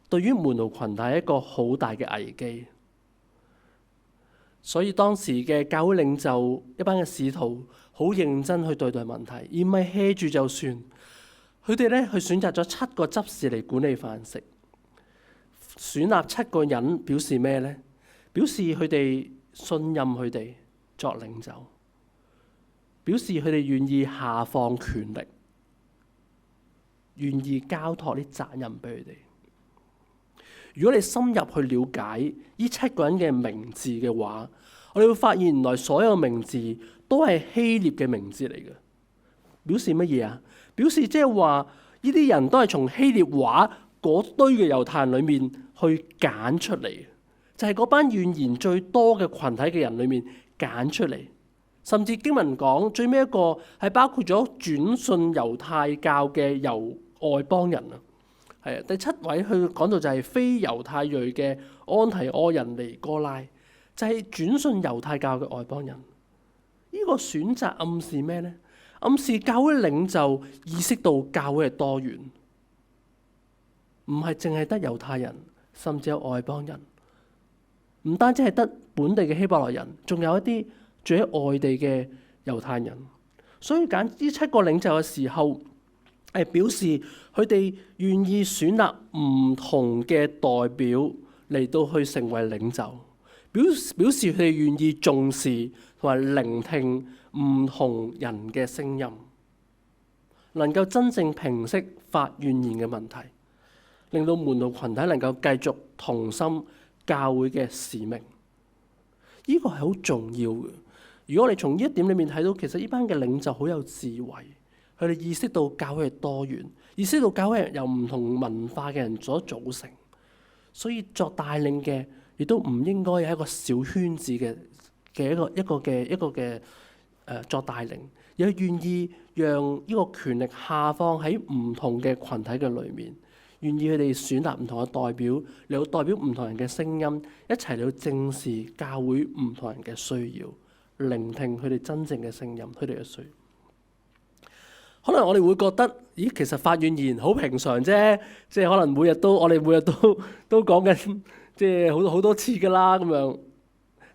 對於門徒群體係一個好大嘅危機。所以當時嘅教會領袖一班嘅使徒好認真去對待問題，而唔係 hea 住就算。佢哋咧去選擇咗7個執事嚟管理飯食，選立7個人表示咩呢？表示佢哋信任佢哋作領袖，表示佢哋願意下放權力，願意交託啲責任俾佢哋。如果你深入去了解呢7個人嘅名字嘅話，我哋會發現原來所有名字都係希臘嘅名字嚟嘅。表示乜嘢啊？表示即係話呢啲人都係從希臘話嗰堆嘅猶太人裏面去揀出嚟，就係嗰班怨言最多嘅群體嘅人裏面揀出嚟。甚至經文講最尾一個係包括咗轉信猶太教嘅由外邦人啊。係啊，第7位去講到就係非猶太裔嘅安提阿人尼哥拉，就係轉信猶太教嘅外邦人。呢個選擇暗示咩呢？暗示教會領袖意識到教會係多元，唔係淨係得猶太人，甚至有外邦人，唔單止係得本地嘅希伯來人，仲有一啲住喺外地嘅猶太人。所以揀呢7個領袖嘅時候，係表示佢哋願意選立唔同嘅代表嚟到去成為領袖，表示佢哋願意重視同埋聆聽唔同人嘅聲音，能夠真正平息發怨言嘅問題，令到門徒群體能夠繼續同心教會嘅使命。呢個係好重要嘅。如果我哋從呢一點裏面睇到，其實呢班嘅領袖好有智慧，佢哋意識到教會係多元，意識到教會係由唔同文化嘅人所組成，所以作帶領嘅亦都唔應該係一個小圈子嘅一個嘅作帶領，而係願意讓呢個權力下放喺唔同嘅群體嘅裏面，願意佢哋選立唔同嘅代表嚟到代表唔同人嘅聲音，一齊嚟到正視教會唔同人嘅需要，聆聽佢哋真正嘅聲音，佢哋嘅需要。可能我哋會覺得，咦，其實發怨言好平常啫，即係可能我哋每日都講緊，即係好多次噶啦咁樣。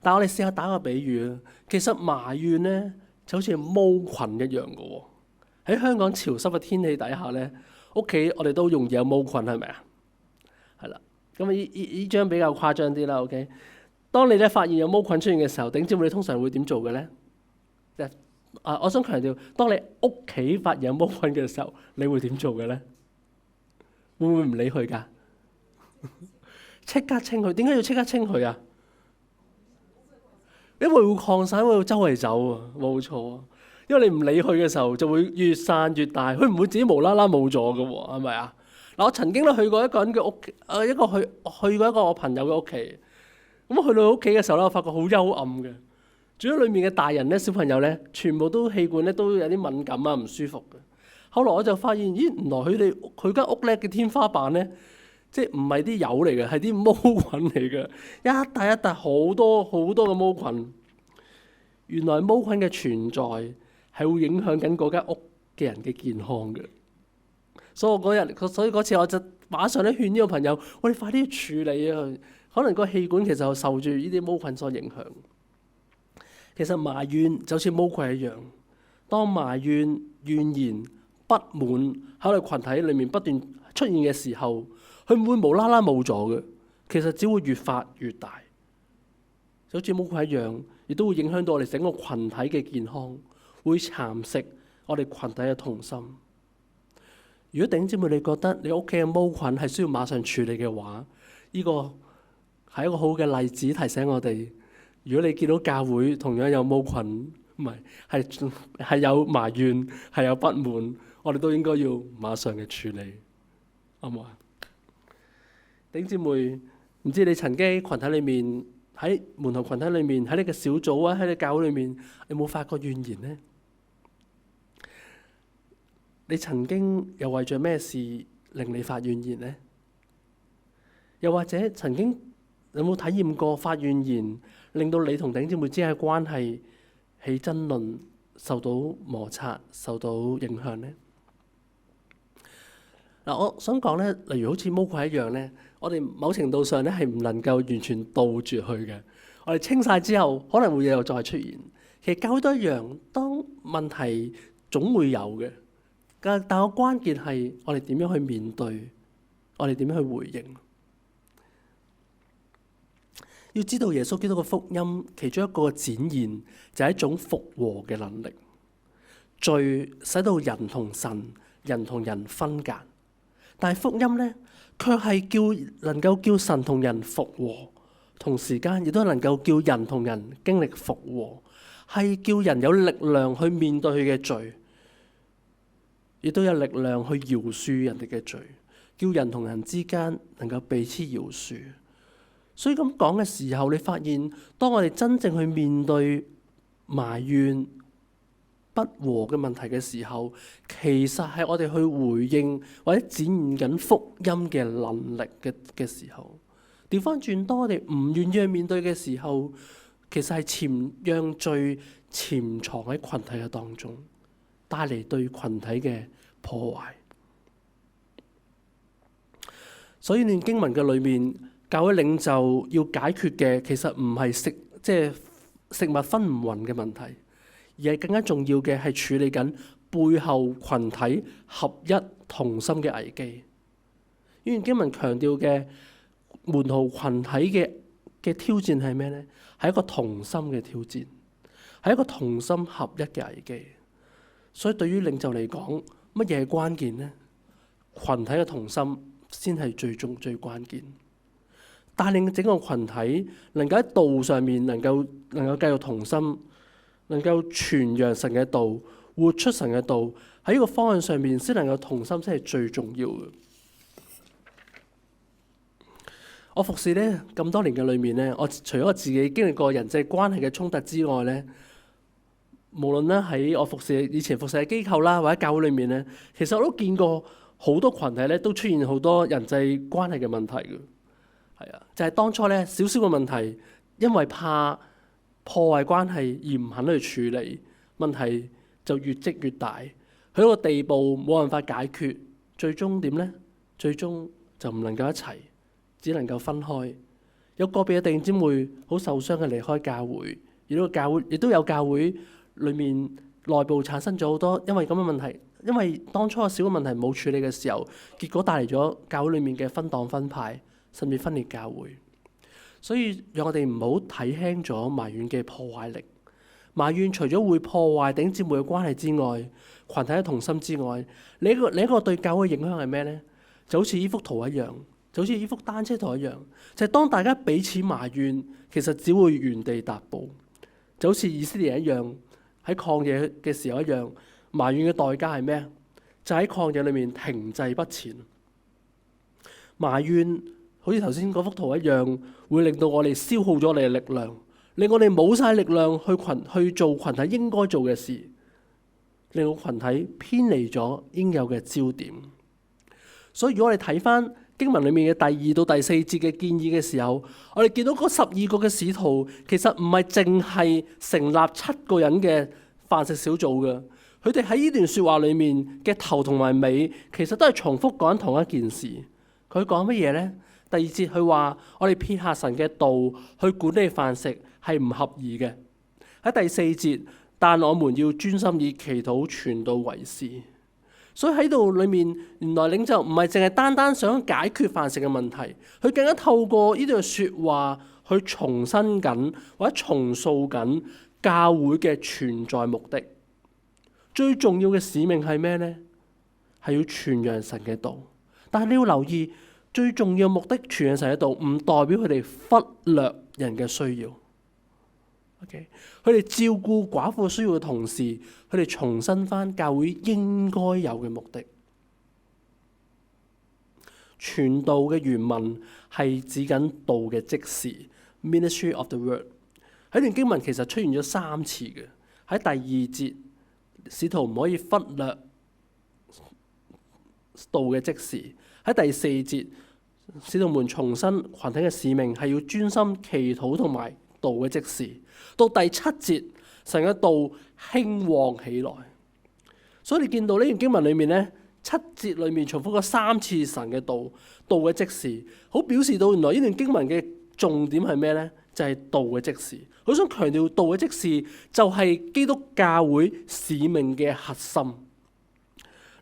但係我哋試下打個比喻啊，其實埋怨咧就好似毛菌一樣嘅喎。喺香港潮濕嘅天氣底下咧，屋企我哋都容易有毛菌，係咪啊？係啦，咁呢張比較誇張啲啦。OK， 當你咧發現有毛菌出現嘅時候，頂姊妹你通常會點做嘅咧？我想強調，當你屋企發現有毛菌嘅時候，你會點做嘅咧？會唔會唔理佢㗎？即刻清佢。點解要即刻清佢啊？因為會擴散，因為會周圍走啊，冇錯啊。因為你唔理佢嘅時候，就會越散越大。佢唔會自己無啦啦冇咗嘅喎，係咪啊？嗱，我曾經都去過一個人嘅屋，去過一個我朋友嘅屋企。咁去到佢屋企嘅時候咧，我發覺好幽暗嘅。住喺裏面嘅大人咧、小朋友咧，全部都氣管咧都有啲敏感啊、唔舒服嘅。後來我就發現，咦，原來佢間屋咧嘅天花板咧，即係唔係啲油嚟嘅，係啲毛菌嚟嘅，一笪一笪好多好多嘅毛菌。原來毛菌嘅存在係會影響緊嗰間屋嘅人嘅健康嘅。所以嗰次我就馬上咧勸呢個朋友，我哋快啲去處理啊！可能個氣管其實受住呢啲毛菌所影響。其實埋怨就好似毛菌一樣，當埋怨、怨言、不滿喺我哋群體裏面不斷出現嘅時候，佢唔會無啦啦冇咗嘅，其實只會越發越大。就好似毛菌一樣，亦都會影響到我哋整個群體嘅健康，會蠶食我哋群體嘅同心。如果弟兄姊妹你覺得你屋企嘅毛菌係需要馬上處理嘅話，呢個係一個好嘅例子，提醒我哋。如果你見到教會同樣有毛菌，唔係有埋怨，係有不滿，我哋都應該要馬上嘅處理，好唔好啊？弟兄姊妹，唔知你曾經喺群體裏面，喺門徒群體裏面，喺你嘅小組啊，喺你教會裏面，有冇發過怨言呢？你曾經又為咗咩事令你發怨言呢？又或者曾經有冇體驗過發怨言，令到你同弟兄姊妹之間嘅關係起爭論，受到摩擦，受到影響呢？嗱，我想講咧，例如好似毛菌一樣咧，我哋某程度上咧係唔能夠完全杜絕佢嘅。我哋清晒之後，可能會又再出現。其實教會都一樣，當問題總會有嘅，但個關鍵係我哋點樣去面對，我哋點樣去回應。要知道耶穌基督嘅福音，其中一個展現就係一種復和嘅能力。罪使到人同神、人同人分隔，但係福音咧，卻係能夠叫神同人復和，同時間亦都能夠叫人同人經歷復和，係叫人有力量去面對佢嘅罪，亦都有力量去饒恕人哋嘅罪，叫人同人之間能夠彼此饒恕。所以咁講嘅時候，你發現當我哋真正去面對埋怨、不和嘅問題嘅時候，其實係我哋去回應或者展現緊福音嘅能力嘅時候。調翻轉，當我哋唔願意去面對嘅時候，其實係讓罪潛藏喺群體嘅當中，帶嚟對群體嘅破壞。所以呢段經文嘅裏面，教會領袖要解決嘅其實唔係食物分唔勻嘅問題，而係更加重要嘅係處理緊背後群體合一同心嘅危機。呢段經文強調嘅門徒群體嘅挑戰係咩呢？係一個同心嘅挑戰，係一個同心合一嘅危機。所以對於領袖嚟講，乜嘢係關鍵呢？群體嘅同心先係最關鍵。帶領整個群體能夠喺道上面能夠繼續同心，能夠傳揚神嘅道，活出神嘅道，喺呢個方向上面先能夠同心，先係最重要嘅。我服侍咧咁多年嘅裏面咧，我除咗我自己經歷過人際關係嘅衝突之外咧，無論咧喺我以前服侍嘅機構啦，或者教會裏面咧，其實我都見過好多群體咧都出現好多人際關係嘅問題嘅。係啊，就係當初咧少少嘅問題，因為怕破壞關係而唔肯去處理，問題就越積越大，去到個地步冇辦法解決，最終點呢？最終就唔能夠一齊，只能夠分開。有個別嘅弟兄姊妹好受傷嘅離開教會，亦都有教會裏面內部產生咗好多因為咁嘅問題因為當初個小嘅問題冇處理嘅時候，結果帶嚟咗教會裡面嘅分黨分派，甚至分裂教會。所以讓我哋唔好睇輕咗埋怨嘅破壞力。埋怨除咗會破壞弟兄姊妹嘅關係之外，群體嘅同心之外，另一個對教會嘅影響係咩呢？就好似呢幅圖一樣，就好似呢幅單車圖一樣，就係當大家彼此埋怨，其實只會原地踏步。就好似以色列人一樣，喺曠野嘅時候一樣，埋怨嘅代價係咩？就喺曠野裏面停滯不前。埋怨好似頭先嗰幅圖一樣，會令到我哋消耗咗我哋嘅力量，令我哋冇晒力量去做群體應該做嘅事，令到群體偏離咗應有嘅焦點。所以如果我哋睇翻經文裏面嘅第2到第4節嘅建議嘅時候，我哋見到嗰12個嘅使徒其實唔係淨係成立7個人嘅飯食小組嘅，佢哋喺呢段説話裏面嘅頭同埋尾，其實都係重複講同一件事。佢講乜嘢呢？第2節佢話：我哋撇下神嘅道去管理飯食係唔合宜嘅。喺第4節，但我們要專心以祈禱傳道為事。所以喺度裏面，原來領袖唔係淨係單單想解決飯食嘅問題，佢更加透過呢段説話去重申緊或者重塑緊教會嘅存在目的。最重要嘅使命係咩呢？係要傳揚神嘅道。但係你要留意，最重要嘅目的傳揚神嘅道，唔代表佢哋忽略人嘅需要。Okay. 佢哋照顧寡婦需要嘅同時，佢哋重申翻教會應該有嘅目的。傳道嘅原文係指緊道嘅職事 （ministry of the word）。喺段經文其實出現咗3次嘅。喺第2節，使徒唔可以忽略道嘅職事；喺第4節，使徒們重申群體嘅使命係要專心祈禱同埋道嘅職事。到第7節，神嘅道興旺起來。所以你見到呢段經文裏面呢，7節裏面重複咗3次神嘅道嘅職事，好表示到原來呢段經文嘅重點係咩呢？就係道嘅職事。好想強調道嘅職事就係基督教會使命嘅核心。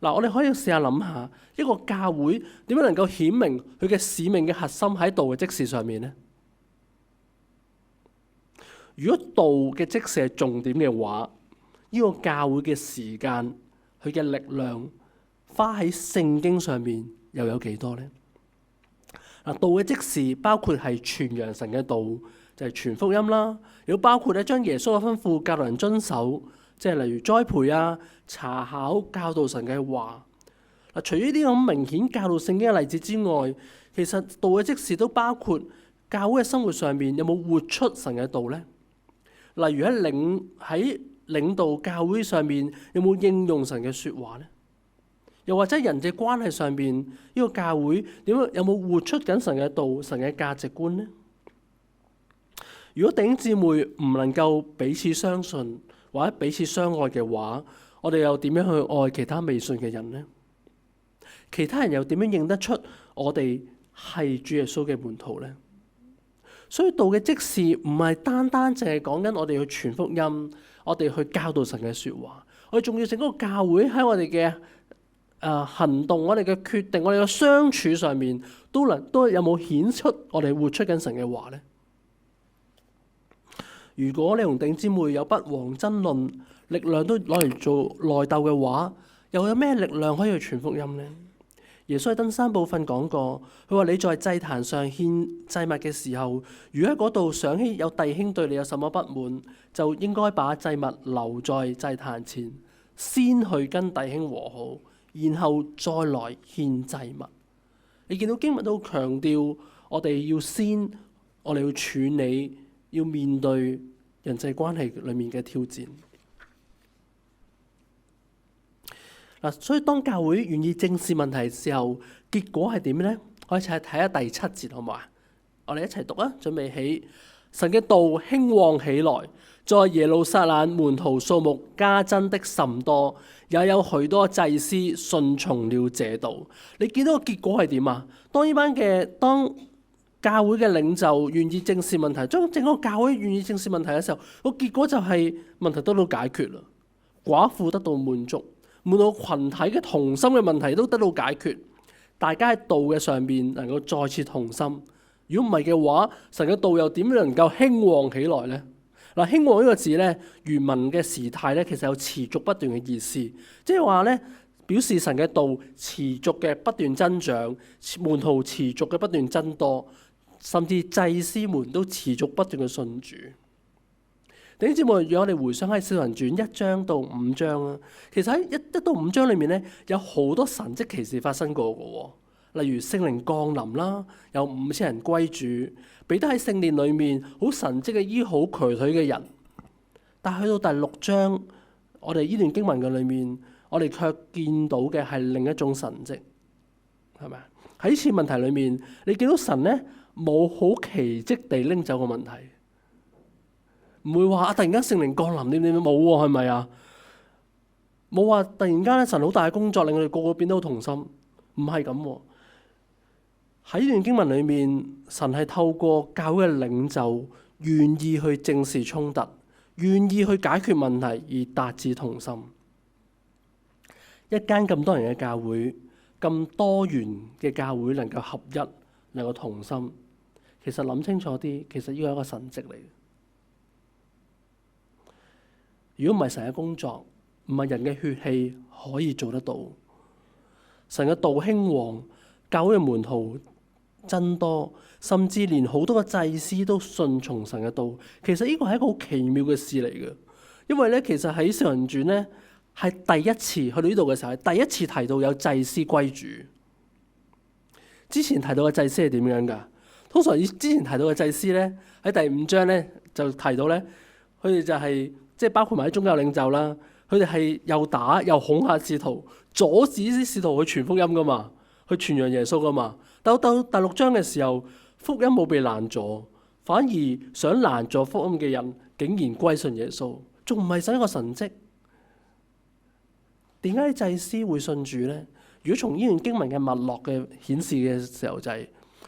嗱，我哋可以試下諗下，一個教會點樣能夠顯明佢嘅使命嘅核心喺道嘅職事上面呢？如果道嘅職事係重點嘅話，呢個教會嘅時間、佢嘅力量花喺聖經上面又有幾多呢？嗱，道嘅職事包括係傳揚神嘅道，就係傳福音啦；又包括咧將耶穌嘅吩咐教導人遵守，即係例如栽培啊、查考、教導神嘅話。嗱，除咗呢啲咁明顯教導聖經嘅例子之外，其實道嘅職事都包括教會嘅生活上面有冇活出神嘅道呢？例如喺領導教會上面有冇應用神嘅説話呢？又或者人際關係上面呢個教會有冇活出緊神嘅道、神嘅價值觀呢？如果弟兄姊妹唔能夠彼此相信或者彼此相愛嘅話，我哋又點樣去愛其他未信嘅人呢？其他人又點樣認得出我哋係主耶穌嘅門徒呢？所以道嘅職事唔係單單淨係講緊我哋去傳福音，我哋去教導神嘅説話，我哋仲要整個教會喺我哋嘅行動、我哋嘅決定、我哋嘅相處上面，都有冇顯出我哋活出緊神嘅話呢？如果你同弟兄姊妹有不遑爭論，力量都攞嚟做內鬥嘅話，又有咩力量可以去傳福音呢？耶穌喺登山寶訓講過，佢話你在祭壇上獻祭物嘅時候，如果喺嗰度想起有弟兄對你有什麼不滿，就應該把祭物留在祭壇前，先去跟弟兄和好，然後再來獻祭物。你見到經文都強調，我哋要處理，要面對人際關係裏面嘅挑戰。所以當教會願意正視問題嘅時候，結果係點呢？我哋一齊睇下第7節好唔好啊？我哋一齊讀啊！準備起，神嘅道興旺起來，在耶路撒冷門徒數目加增的甚多，也有許多祭司順從了這道。你見到個結果係點啊？當教會嘅領袖願意正視問題，將整個教會願意正視問題嘅時候，個結果就係問題得到解決啦，寡婦得到滿足。門徒群體嘅同心嘅問題都得到解決，大家喺道嘅上邊能夠再次同心。如果唔係嘅話，神嘅道又點樣能夠興旺起來呢？嗱，興旺呢個字咧，原文嘅時態咧，其實有持續不斷嘅意思，即係話咧，表示神嘅道持續嘅不斷增長，門徒持續嘅不斷增多，甚至祭司們都持續不斷嘅信主。弟兄姊妹，讓我哋回想喺《使徒行傳》1章到5章啊，其實喺一到5章裏面咧，有好多神蹟奇事發生過嘅喎。例如聖靈降臨啦，有5000人歸主，彼得喺聖殿裏面好神蹟嘅醫好瘸腿嘅人。但係去到第6章，我哋呢段經文嘅裏面，我哋卻見到嘅係另一種神蹟，係咪啊？喺呢次問題裏面，你見到神咧冇好奇蹟地拎走個問題，唔會話突然間聖靈降臨點點冇喎，係咪啊？冇話突然間咧神好大嘅工作令我哋個個變得好同心，唔係咁喎。喺呢段經文裏面，神係透過教會嘅領袖願意去正視衝突，願意去解決問題而達至同心。一間咁多人嘅教會，咁多元嘅教會能夠合一，能夠同心，其實諗清楚啲，其實呢個係一個神蹟嚟。如果唔係神嘅工作，唔係人嘅血氣可以做得到。神嘅道興旺，教會嘅門徒增多，甚至連好多嘅祭司都順從神嘅道。其實呢個係一個好奇妙嘅事嚟嘅，因為咧，其實喺《使徒行傳》咧係第一次去到呢度嘅時候，係第一次提到有祭司歸主。之前提到嘅祭司係點樣㗎？通常之前提到嘅祭司咧，喺第5章咧就提到咧，佢哋就係即係包括埋啲宗教領袖啦，佢哋係又打又恐嚇使徒，阻止啲使徒去傳福音㗎嘛，去傳揚耶穌㗎嘛。到第6章嘅時候，福音冇被攔阻，反而想攔阻福音嘅人竟然歸信耶穌，仲唔係神一個神蹟？點解啲祭司會信主呢？如果從呢段經文嘅脈絡嘅顯示嘅時候，就係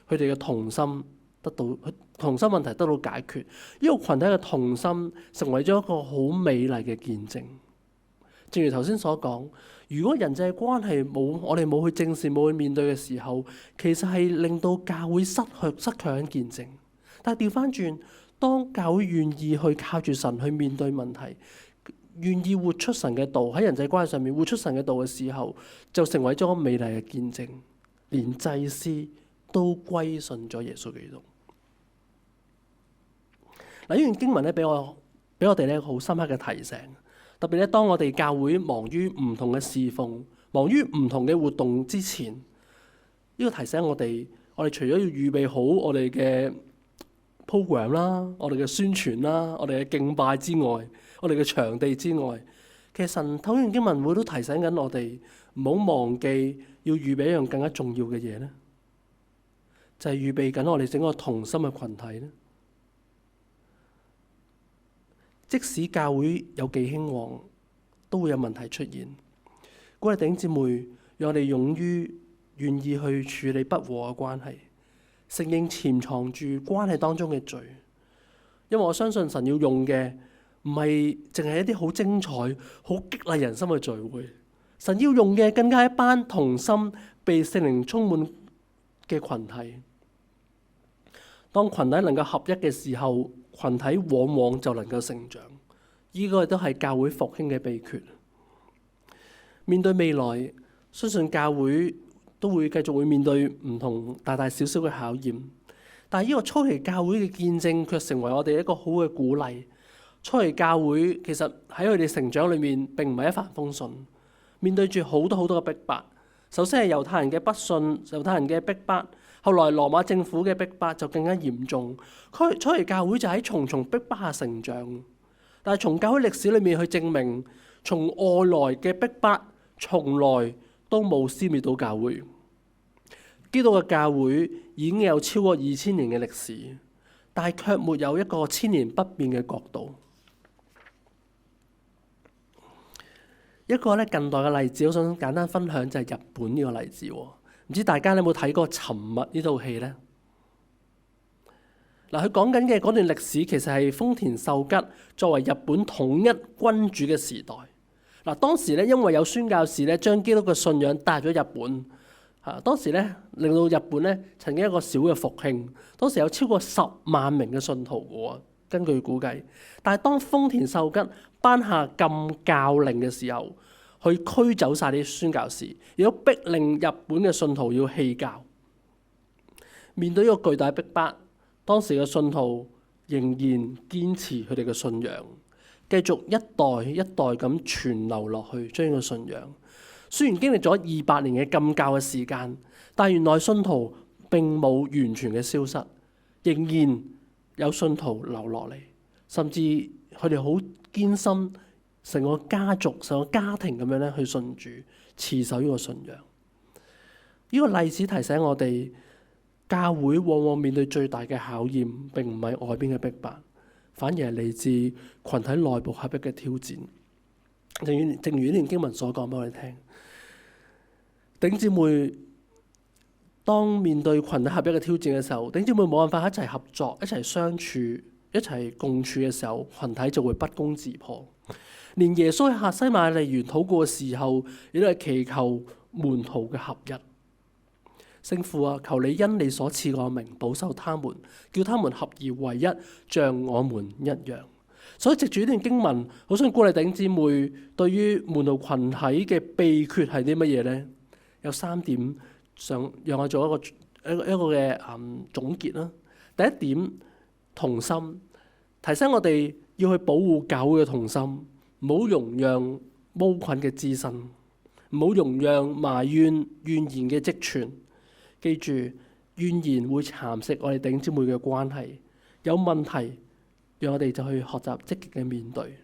佢哋嘅同心得到同心問題得到解決，呢個群體嘅同心成為咗一個好美麗嘅見證。正如頭先所講，如果人際關係我哋冇去正視、冇去面對嘅時候，其實係令到教會失強見證。但係調翻轉，當教會願意去靠住神去面對問題，願意活出神嘅道，喺人際關係上面活出神嘅道嘅時候，就成為咗一個美麗嘅見證，連祭司都歸順咗耶穌基督。嗱，呢段經文咧俾我哋咧好深刻嘅提醒。特別咧，當我哋教會忙於唔同嘅侍奉、忙於唔同嘅活動之前，呢個提醒我哋除咗要預備好我哋嘅 program 啦、我哋嘅宣傳啦、我哋嘅敬拜之外，我哋嘅場地之外，其實神透過經文會都提醒緊我哋唔好忘記要預備一樣更加重要嘅嘢咧，就係預備緊我哋整個同心嘅群體咧。即使教會有幾興旺，都會有問題出現。各位弟兄姊妹，讓我哋勇於願意去處理不和嘅關係，承認潛藏住關係當中嘅罪。因為我相信神要用嘅唔係淨係一啲好精彩、好激勵人心嘅聚會，神要用嘅更加係一班同心被聖靈充滿嘅群體。當群體能夠合一嘅時候，群體往往就能夠成長，呢個都係教會復興嘅秘訣。面對未來，相信教會都會繼續會面對唔同大大小小嘅考驗，但係呢個初期教會嘅見證卻成為我哋一個好嘅鼓勵。初期教會其實喺佢哋成長裏面並唔係一帆風順，面對住好多嘅逼迫。首先係猶太人嘅不信、猶太人嘅逼迫。後來羅馬政府嘅逼迫就更加嚴重，初期教會就喺重重逼迫下成長。但係從教會歷史裏面去證明，從外來嘅逼迫從來都冇消滅到教會。基督嘅教會已經有超過2000年嘅歷史，但係卻沒有一個千年不變嘅國度。一個近代嘅例子，我想簡單分享就係日本呢個例子。唔知大家有冇睇過《沉默》呢套戲呢？嗱，佢講緊嘅嗰段歷史其實係豐田秀吉作為日本統一君主嘅時代。嗱，當時咧因為有宣教士咧將基督嘅信仰帶咗日本，當時咧令到日本咧曾經一個小嘅復興，當時有超過10萬名嘅信徒嘅喎，根據估計。但係當豐田秀吉頒下禁教令嘅時候，去驅走晒啲宣教士，亦都逼令日本嘅信徒要棄教。面對呢個巨大逼迫，當時嘅信徒仍然堅持佢哋嘅信仰，繼續一代一代咁傳流落去，將呢個信仰。雖然經歷咗200年嘅禁教嘅時間，但原來信徒並冇完全嘅消失，仍然有信徒留落嚟，甚至佢哋好堅心，成個家族、成個家庭咁樣咧去信主，持守呢個信仰。呢個例子提醒我哋，教會往往面對最大嘅考驗，並唔係外邊嘅逼迫，反而係嚟自群體內部合一嘅挑戰。正如呢段經文所講俾我哋聽，弟兄姊妹當面對群體合一嘅挑戰嘅時候，弟兄姊妹冇辦法一齊合作、一齊相處、一齊共處嘅時候，群體就會不攻自破。連耶穌喺客西馬尼園禱告嘅時候，亦都係祈求門徒嘅合一。聖父啊，求你因你所賜我名保守他們，叫他們合而為一，像我們一樣。所以藉住呢段經文，好想鼓勵弟兄姊妹，對於門徒群體嘅秘訣係啲乜嘢呢？有3點，想讓我做一個嘅總結啦。第一點，同心，提醒我哋要去保護教會嘅同心，唔好容讓毛菌嘅滋生，唔好容讓埋怨怨言嘅積存。記住，怨言會蠶食我哋弟兄姊妹嘅關係。有問題，讓我哋就去學習積極嘅面對。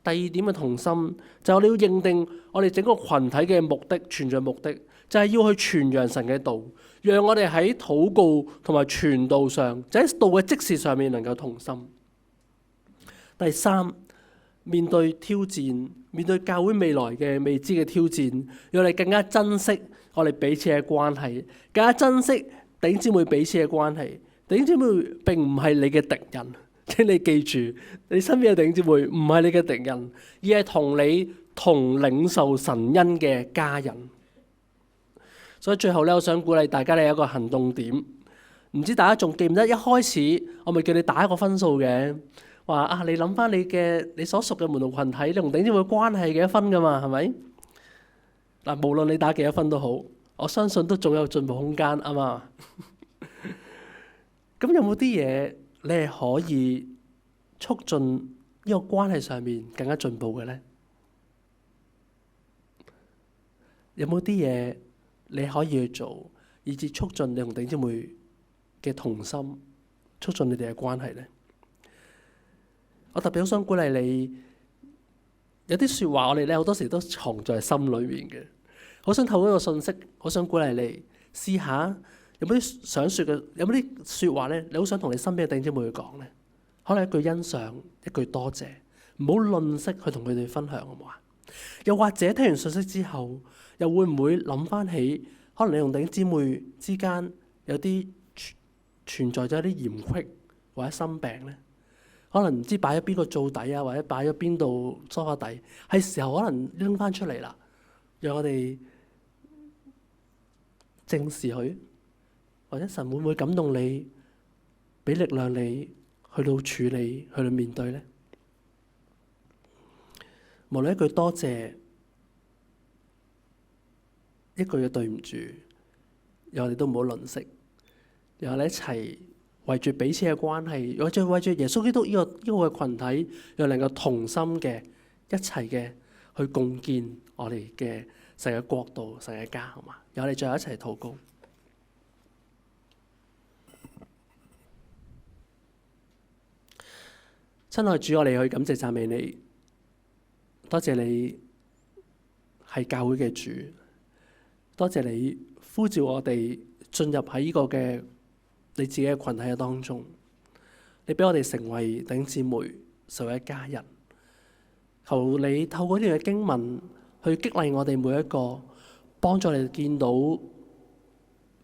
第二點嘅同心，就係我哋要認定我哋整個群體嘅目的、存在目的，就係要去傳揚神嘅道，讓我哋喺禱告同埋傳道上，就喺道嘅職事上面能夠同心。第三，面對挑戰，面對教會未來嘅未知嘅挑戰，讓我哋更加珍惜我哋彼此嘅關係，更加珍惜弟兄姊妹彼此嘅關係。弟兄姊妹並唔係你嘅敵人，請你記住，你身邊嘅弟兄姊妹唔係你嘅敵人，而係同你同領受神恩嘅家人。所以最後咧，我想鼓勵大家咧有一個行動點，唔知大家仲記唔記得一開始我咪叫你打一個分數嘅，話啊你諗翻你所屬嘅門徒群體，你同弟兄姊妹關係幾多分噶嘛？係咪？嗱，無論你打幾多分都好，我相信都仲有進步空間啊嘛。咁有冇啲嘢你係可以促進呢個關係上面更加進步嘅呢？有冇啲嘢你可以去做，以至促進你同弟兄姊妹嘅同心，促進你哋嘅關係呢？我特別好想鼓勵你，有啲説話我哋咧好多時都藏在心裏面嘅。好想透過呢個信息，好想鼓勵你試下，有冇啲想説嘅，有冇啲説話咧，你好想同你身邊嘅弟兄姊妹去講咧？可能一句欣賞，一句多謝，唔好吝嗇去同佢哋分享，好唔好啊？又或者聽完信息之後，又會唔會諗翻起，可能你同弟兄姊妹之間有啲存在咗一啲嫌隙或者心病咧？可能唔知擺喺邊個灶底啊，或者擺咗邊度梳化底，係時候可能拎翻出嚟啦，讓我哋正視佢，或者神會唔會感動你，俾力量你去到處理，去到面對呢？無論一句多謝，一句嘅對唔住，讓我哋都唔好吝嗇，讓我哋一齊為住彼此嘅關係，或者為住耶穌基督呢個嘅群體，讓能夠同心嘅一齊嘅去共建我哋嘅神嘅國度、神嘅家，好嘛？讓我哋最後一齊禱告。親愛主，我哋去感謝讚美你，多謝你係教會嘅主，多謝你呼召我哋進入喺呢個嘅你自己嘅群體嘅當中，你俾我哋成為弟兄姊妹，成為一家人。求你透過呢段嘅經文去激勵我哋每一個，幫助我哋見到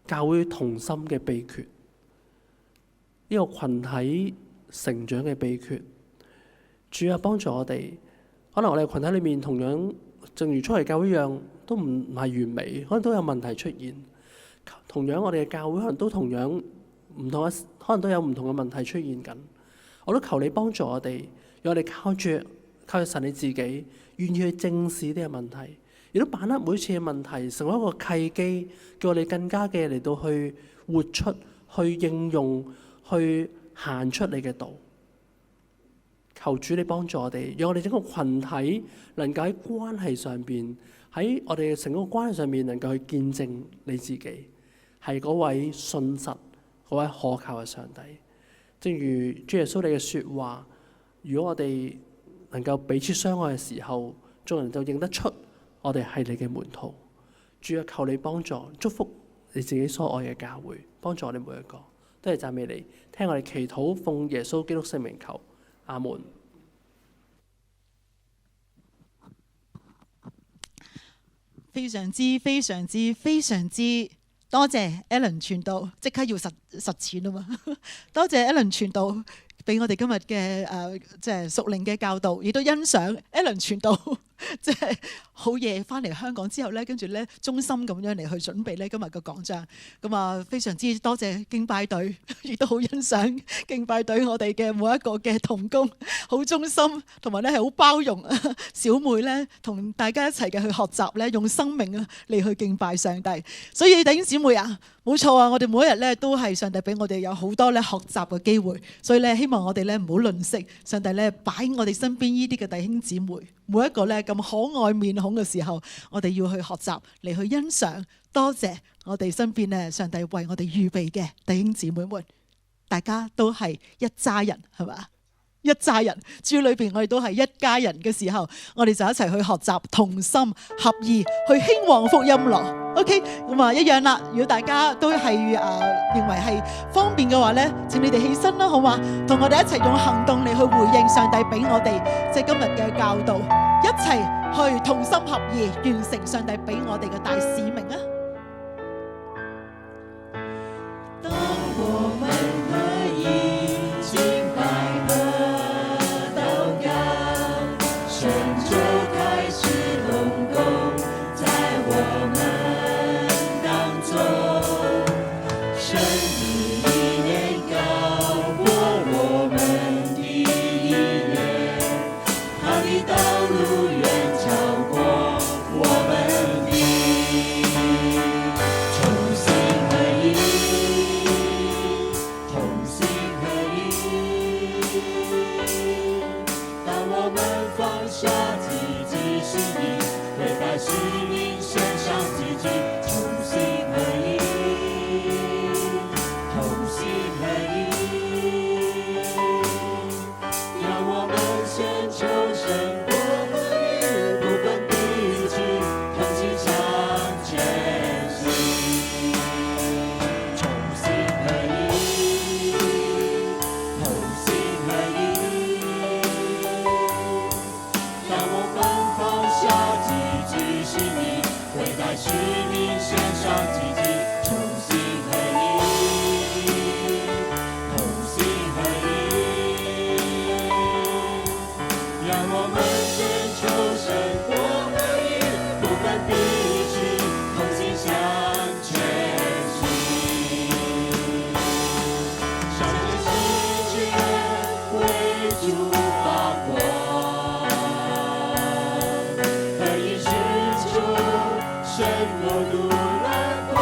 教會同心嘅秘訣，呢個群體成長嘅秘訣。主啊，幫助我哋，可能我哋群體裏面同樣正如初期教會一樣，都唔係完美，可能都有問題出現。同樣我哋嘅教會可能都同樣唔同嘅，可能都有唔同嘅問題出現緊。我都求你幫助我哋，讓我哋靠住神你自己，願意去正視呢個問題，亦都把握每次嘅問題成為一個契機，叫我哋更加嘅嚟到去活出、去應用、去行出你嘅道。求主你幫助我哋，讓我哋整個群體能夠喺關係上邊，喺我哋成個關係上面能夠去見證你自己係嗰位信實、嗰位可靠嘅上帝。正如主耶穌你嘅説話，如果我哋能夠彼此相愛嘅時候，眾人就認得出我哋係你嘅門徒。主啊，求你幫助、祝福你自己所愛嘅教會，幫助我哋每一個。多謝讚美你，聽我哋祈禱，奉耶穌基督聖名求。阿門。非常之多謝 Alan 傳道，即刻要實踐啊嘛！多謝 Alan 傳道俾我哋今日嘅即係屬靈嘅教導，亦都欣賞 Alan 傳道即係好夜翻嚟香港之後咧，跟住咧忠心咁樣嚟去準備咧今日嘅講章。咁啊，非常之多謝敬拜隊，亦都好欣賞敬拜隊我哋嘅每一個嘅同工，好忠心，同埋咧係好包容小妹咧，同大家一齊嘅去學習咧，用生命啊嚟去敬拜上帝。所以弟兄姊妹啊，冇錯啊，我哋每一日咧都係上帝俾我哋有好多咧學習嘅機會，所以咧希望我哋咧唔好吝嗇，上帝咧擺我哋身邊呢啲嘅弟兄姊妹，每一個咧咁可愛面孔嘅時候，我哋要去學習嚟去欣賞，多謝我哋身邊咧上帝為我哋預備嘅弟兄姊妹們，大家都係一家人，係嘛？一家人，主裏邊我哋都係一家人嘅時候，我哋就一齊去學習，同心合意去興旺福音咯。OK， 咁啊一樣啦。如果大家都係認為係方便嘅話咧，請你哋起身啦，好嘛？同我哋一齊用行動嚟去回應上帝俾我哋即係今日嘅教導，一齊去同心合意完成上帝俾我哋嘅大使命啊！當我們合一敬拜和禱告，神就開始動工在我們當中，神的意念高過我們的意念，他的道路遠超過我們的，同心合一，同心合一。當我們放下自己心意，悔改使命獻上自己，同心合一，同心合一。讓我們先求神國和義，不分彼此，同心向前行。同心合一，同心合一。讓我們放下自己心意，悔改使命獻上自己，同心合一，同心合一。讓我們先求神國和義，不分彼此，同心向前行。上帝世界為主發光，何以尋求神國度來光？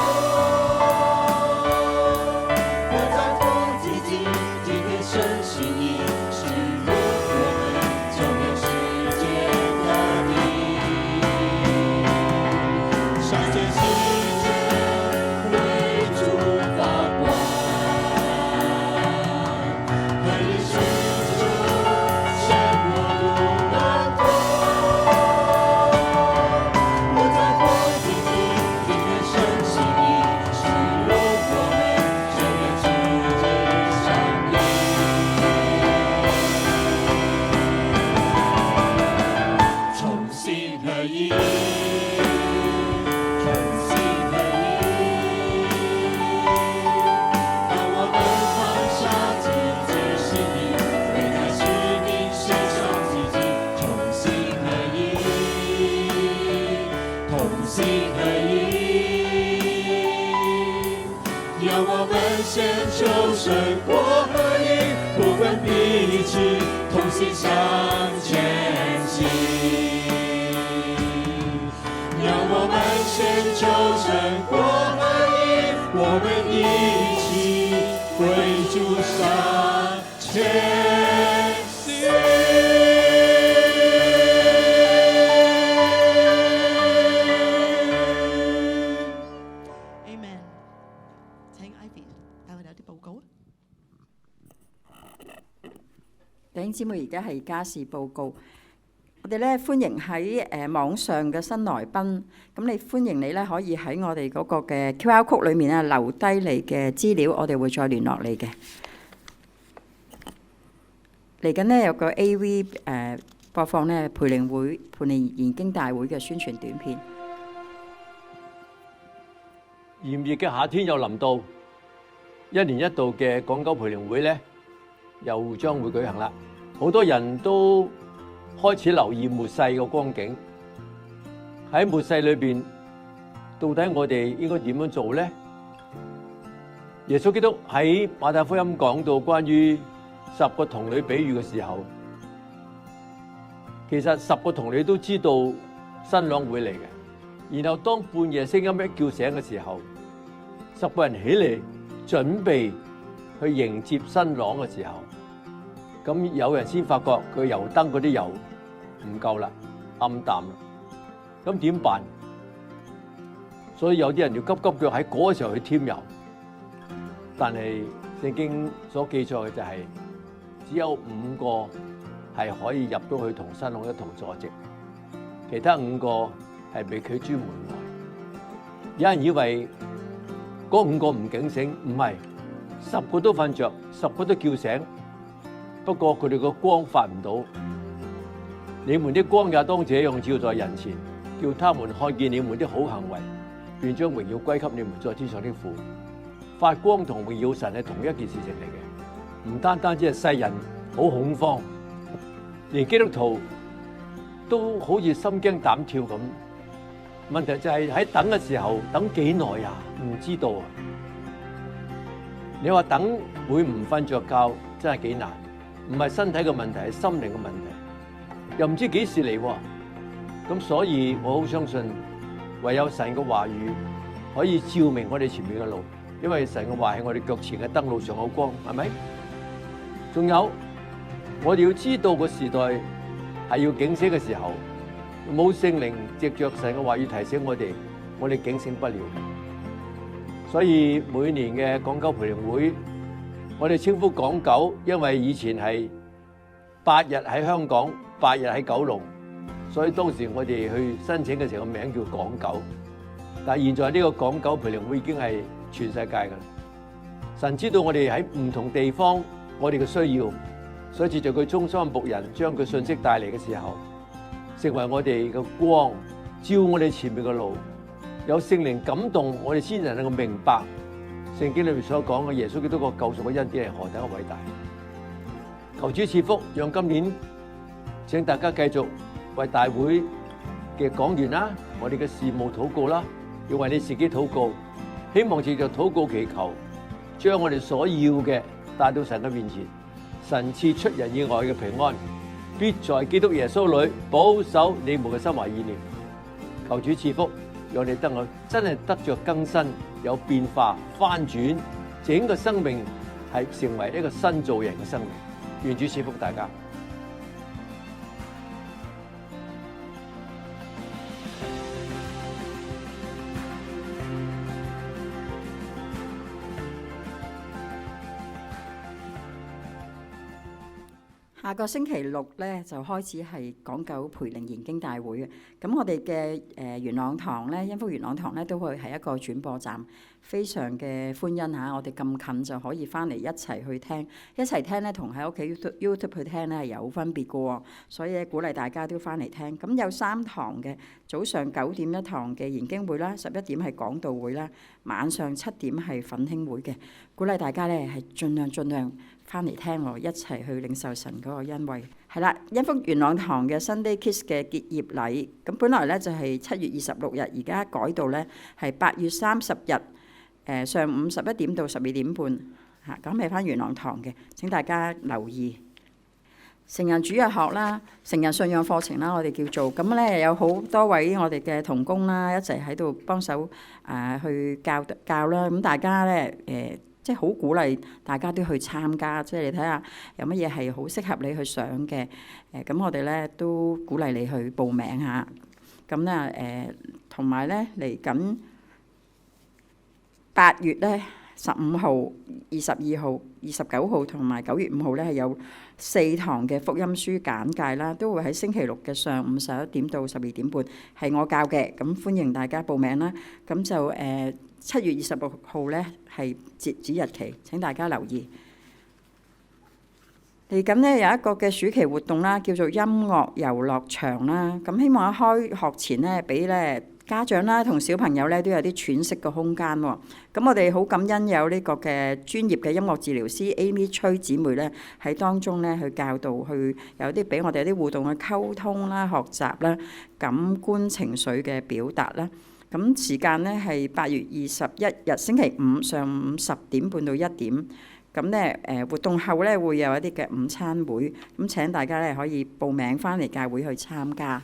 我在乎自己，今天神心意，使用我們走遍世界各地。上帝世界為主發光，何以尋求神國度來光？我在乎自己，今天神心意，使用我們走遍世界上的。同心合一，同心合一。當我們放下自己心意，悔改使命獻上自己，同心合一。勝過你，不分彼此，同心向前行。讓我們先求勝過你，我們一起為主向前行。Amen。請 Ivy 帶我哋有啲報告。弟兄姊妹，而家係家事報告。我哋咧歡迎喺網上嘅新來賓，咁歡迎你咧可以喺我哋嗰個嘅 QR code 裏面咧留低你嘅資料，我哋會再聯絡你嘅。嚟緊呢，有個 AV 播放咧培靈研經大會嘅宣傳短片。炎熱嘅夏天又臨到，一年一度嘅港九培靈會咧又將會舉行啦，好多人都開始留意末世嘅光景。喺末世裏邊，到底我哋應該點樣做呢？耶穌基督喺馬太福音講到關於10個童女比喻嘅時候，其實10個童女都知道新郎會嚟嘅。然後當半夜聲音一叫醒嘅時候，10個人起嚟準備去迎接新郎嘅時候，咁有人先發覺佢油燈嗰啲油唔夠啦，暗淡啦，咁點辦？所以有啲人要急急腳喺嗰個時候去添油，但係聖經所記載嘅就係只有5個係可以入到去同新郎一同坐席，其他5個係被拒諸門外。有人以為嗰5個唔警醒，唔係，10個都瞓着，10個都叫醒，不過佢哋個光發唔到。你們的光也當這樣照在人前，叫他們看見你們的好行為，便將榮耀歸給你們在天上的父。發光同榮耀神係同一件事情嚟嘅，唔單單只係世人好恐慌，連基督徒都好似心驚膽跳咁。問題就係喺等嘅時候，等幾耐呀？唔知道啊！你話等會唔瞓着覺，真係幾難。唔係身體嘅問題，係心靈嘅問題。又唔知幾時嚟喎，咁所以我好相信唯有神嘅話語可以照明我哋前面嘅路，因為神嘅話係我哋腳前嘅燈路上嘅光，係咪？仲有我哋要知道個時代係要警醒嘅時候，冇聖靈藉着神嘅話語提醒我哋警醒不了。所以每年嘅港九培靈會，我哋稱呼港九，因為以前係8日喺香港，8日喺九龍，所以當時我哋去申請嘅時候個名叫港九。但係現在呢個港九培靈會已經係全世界㗎啦。神知道我哋喺唔同地方我哋嘅需要，所以藉著佢忠心僕人將佢信息帶嚟嘅時候，成為我哋嘅光，照我哋前面嘅路。有聖靈感動我哋先能夠明白聖經裏面所講嘅耶穌基督個救贖嘅恩典係何等嘅偉大。求主賜福，讓今年請大家繼續為大會嘅講員啦，我哋嘅事務禱告啦，要為你自己禱告，希望藉着禱告祈求，將我哋所要嘅帶到神嘅面前。神賜出人意外嘅平安，必在基督耶穌裏保守你們嘅心懷意念。求主賜福，讓你得我真係得着更新，有變化翻轉，整個生命係成為一個新造人嘅生命。願主賜福大家。下個星期6咧就開始係港九培靈研經大會嘅，咁我哋嘅元朗堂咧，恩福元朗堂咧都會係一個轉播站，非常嘅歡欣嚇，我哋咁近就可以翻嚟一齊去聽，一齊聽咧同喺屋企 YouTube 去聽咧係有分別嘅喎，所以鼓勵大家都翻嚟聽。咁有3堂嘅，早上9點一堂嘅研經會啦，11點係講道會啦，晚上7點係奮興會嘅，鼓勵大家咧係盡量翻嚟聽我一齊去領受神嗰個恩惠。係啦，恩福元朗堂嘅 Sunday Kids 嘅結業禮，咁本來咧就係7月26日，而家改到咧係8月30日，上午11點到12點半，嚇，咁係翻元朗堂嘅，請大家留意。成人主日學啦，成人信仰課程啦，我哋叫做咁咧，有好多位我哋嘅同工啦，一齊喺度幫手去教啦。咁大家咧即係好鼓勵大家都去參加，即係你睇下有乜嘢係好適合你去上嘅。咁我哋咧都鼓勵你去報名下。咁咧同埋咧嚟緊8月咧15號、22號、29號同埋9月5號咧係有4堂嘅福音書簡介啦，都會喺星期六嘅上午11點到12點半，係我教嘅，咁歡迎大家報名啦。咁就7月26號咧係截止日期，請大家留意。嚟緊咧有一個嘅暑期活動啦，叫做音樂遊樂場啦。咁希望喺開學前咧，俾咧家長啦同小朋友咧都有啲喘息嘅空間喎。咁我哋好感恩有呢個嘅專業嘅音樂治療師 Amy 崔姊妹咧喺當中咧去教導，去有啲俾我哋有啲互動嘅溝通啦、學習啦、感官情緒嘅表達啦。咁時間咧係8月21日星期五上午10點半到1點。咁咧活動後咧會有一啲嘅午餐會，咁請大家咧可以報名翻嚟教會去參加。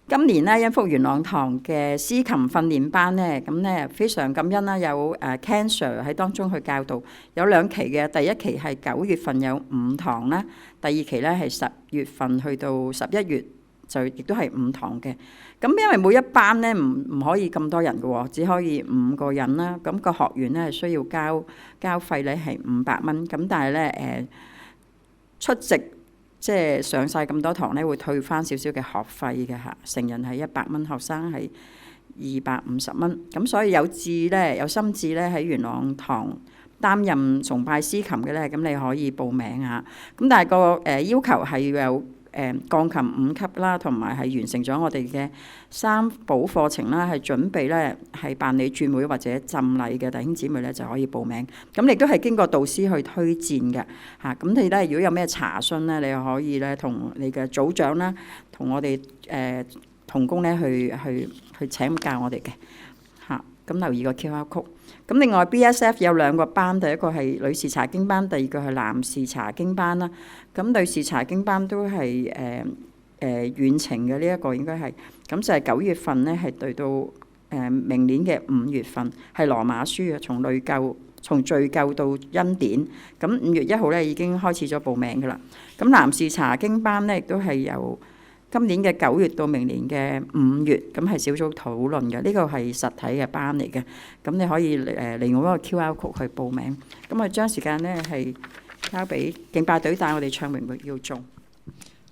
今年咧恩福元朗堂嘅司琴訓練班咧，咁咧非常感恩啦，有Ken Sir喺當中去教導，有2期嘅，第一期係9月份有5堂啦，第二期咧係10月份去到11月就亦都係5堂嘅。咁因為每一班咧唔可以咁多人嘅喎，只可以5個人啦。咁個學員咧係需要交費咧係500蚊。咁但係咧出席即係上晒咁多堂咧，會退翻少少嘅學費嘅嚇。成人係100蚊，學生係250蚊。咁所以有心志咧喺元朗堂擔任崇拜司琴嘅咧，咁你可以報名嚇。咁但係個要求係要有鋼琴5級啦，同埋係完成咗我哋嘅3寶課程啦，係準備咧係辦理轉會或者浸禮嘅弟兄姊妹咧就可以報名。咁亦都係經過導師去推薦嘅嚇。咁你咧如果有咩查詢咧，你可以咧同你嘅組長啦，同我哋同工咧去請教我哋嘅嚇。咁留意個 QR code。咁另外 BSF 有2個班，第一個係女士查經班，第二個係男士查經班啦。咁女士查經班都係遠程嘅，呢一個應該係咁就係9月份咧係對到明年嘅5月份係羅馬書嘅，從罪疚到恩典。咁5月1號咧已經開始咗報名㗎啦。咁男士查經班咧亦都係由今年嘅9月到明年嘅5月，咁係小組討論嘅，呢個係實體嘅班嚟嘅。咁你可以利用嗰個 QR code 去報名。咁我將時間咧係交俾敬拜隊帶我哋唱榮耀頌。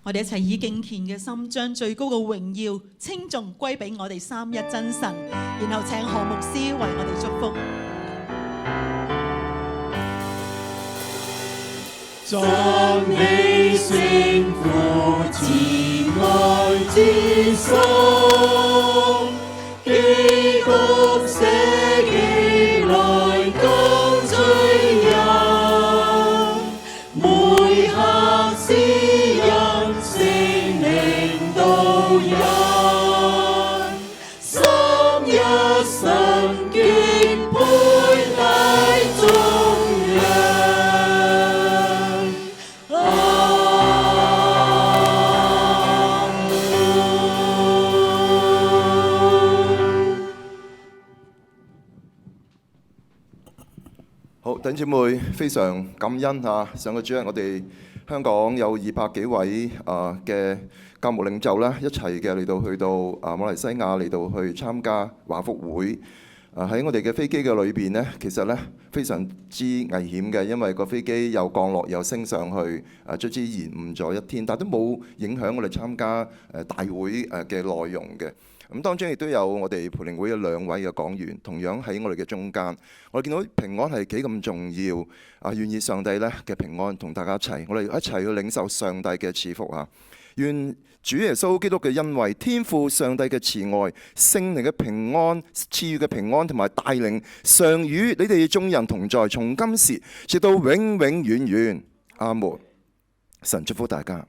我哋一齊以敬虔嘅心，將最高嘅榮耀稱頌歸俾我哋三一真神，然後請何牧師為我哋祝福。讚美聖父慈愛之心，基督捨己來救罪人，每刻施恩聖靈導引，三一神敬佩戴眾人。好，弟兄姊妹非常感恩嚇。上個主日我哋香港有200幾位嘅教牧領袖啦，一齊嘅嚟到去到馬來西亞嚟到去參加華福會。喺我哋嘅飛機嘅裏邊呢，其實呢非常之危險嘅，因為個飛機又降落又升上去，卒之延誤咗1天，但都冇影響我哋參加大會嘅內容嘅。咁當中亦都有我哋培靈會有2位嘅講員，同樣喺我哋嘅中間。我哋見到平安係幾咁重要，願意上帝咧嘅平安同大家一齊，我哋一齊去領受上帝嘅賜福啊！願主耶穌基督嘅恩惠、天父上帝嘅慈愛、聖靈嘅平安、賜予嘅平安同埋帶領，常與你哋眾人同在，從今時直到永永遠遠。阿門。神祝福大家。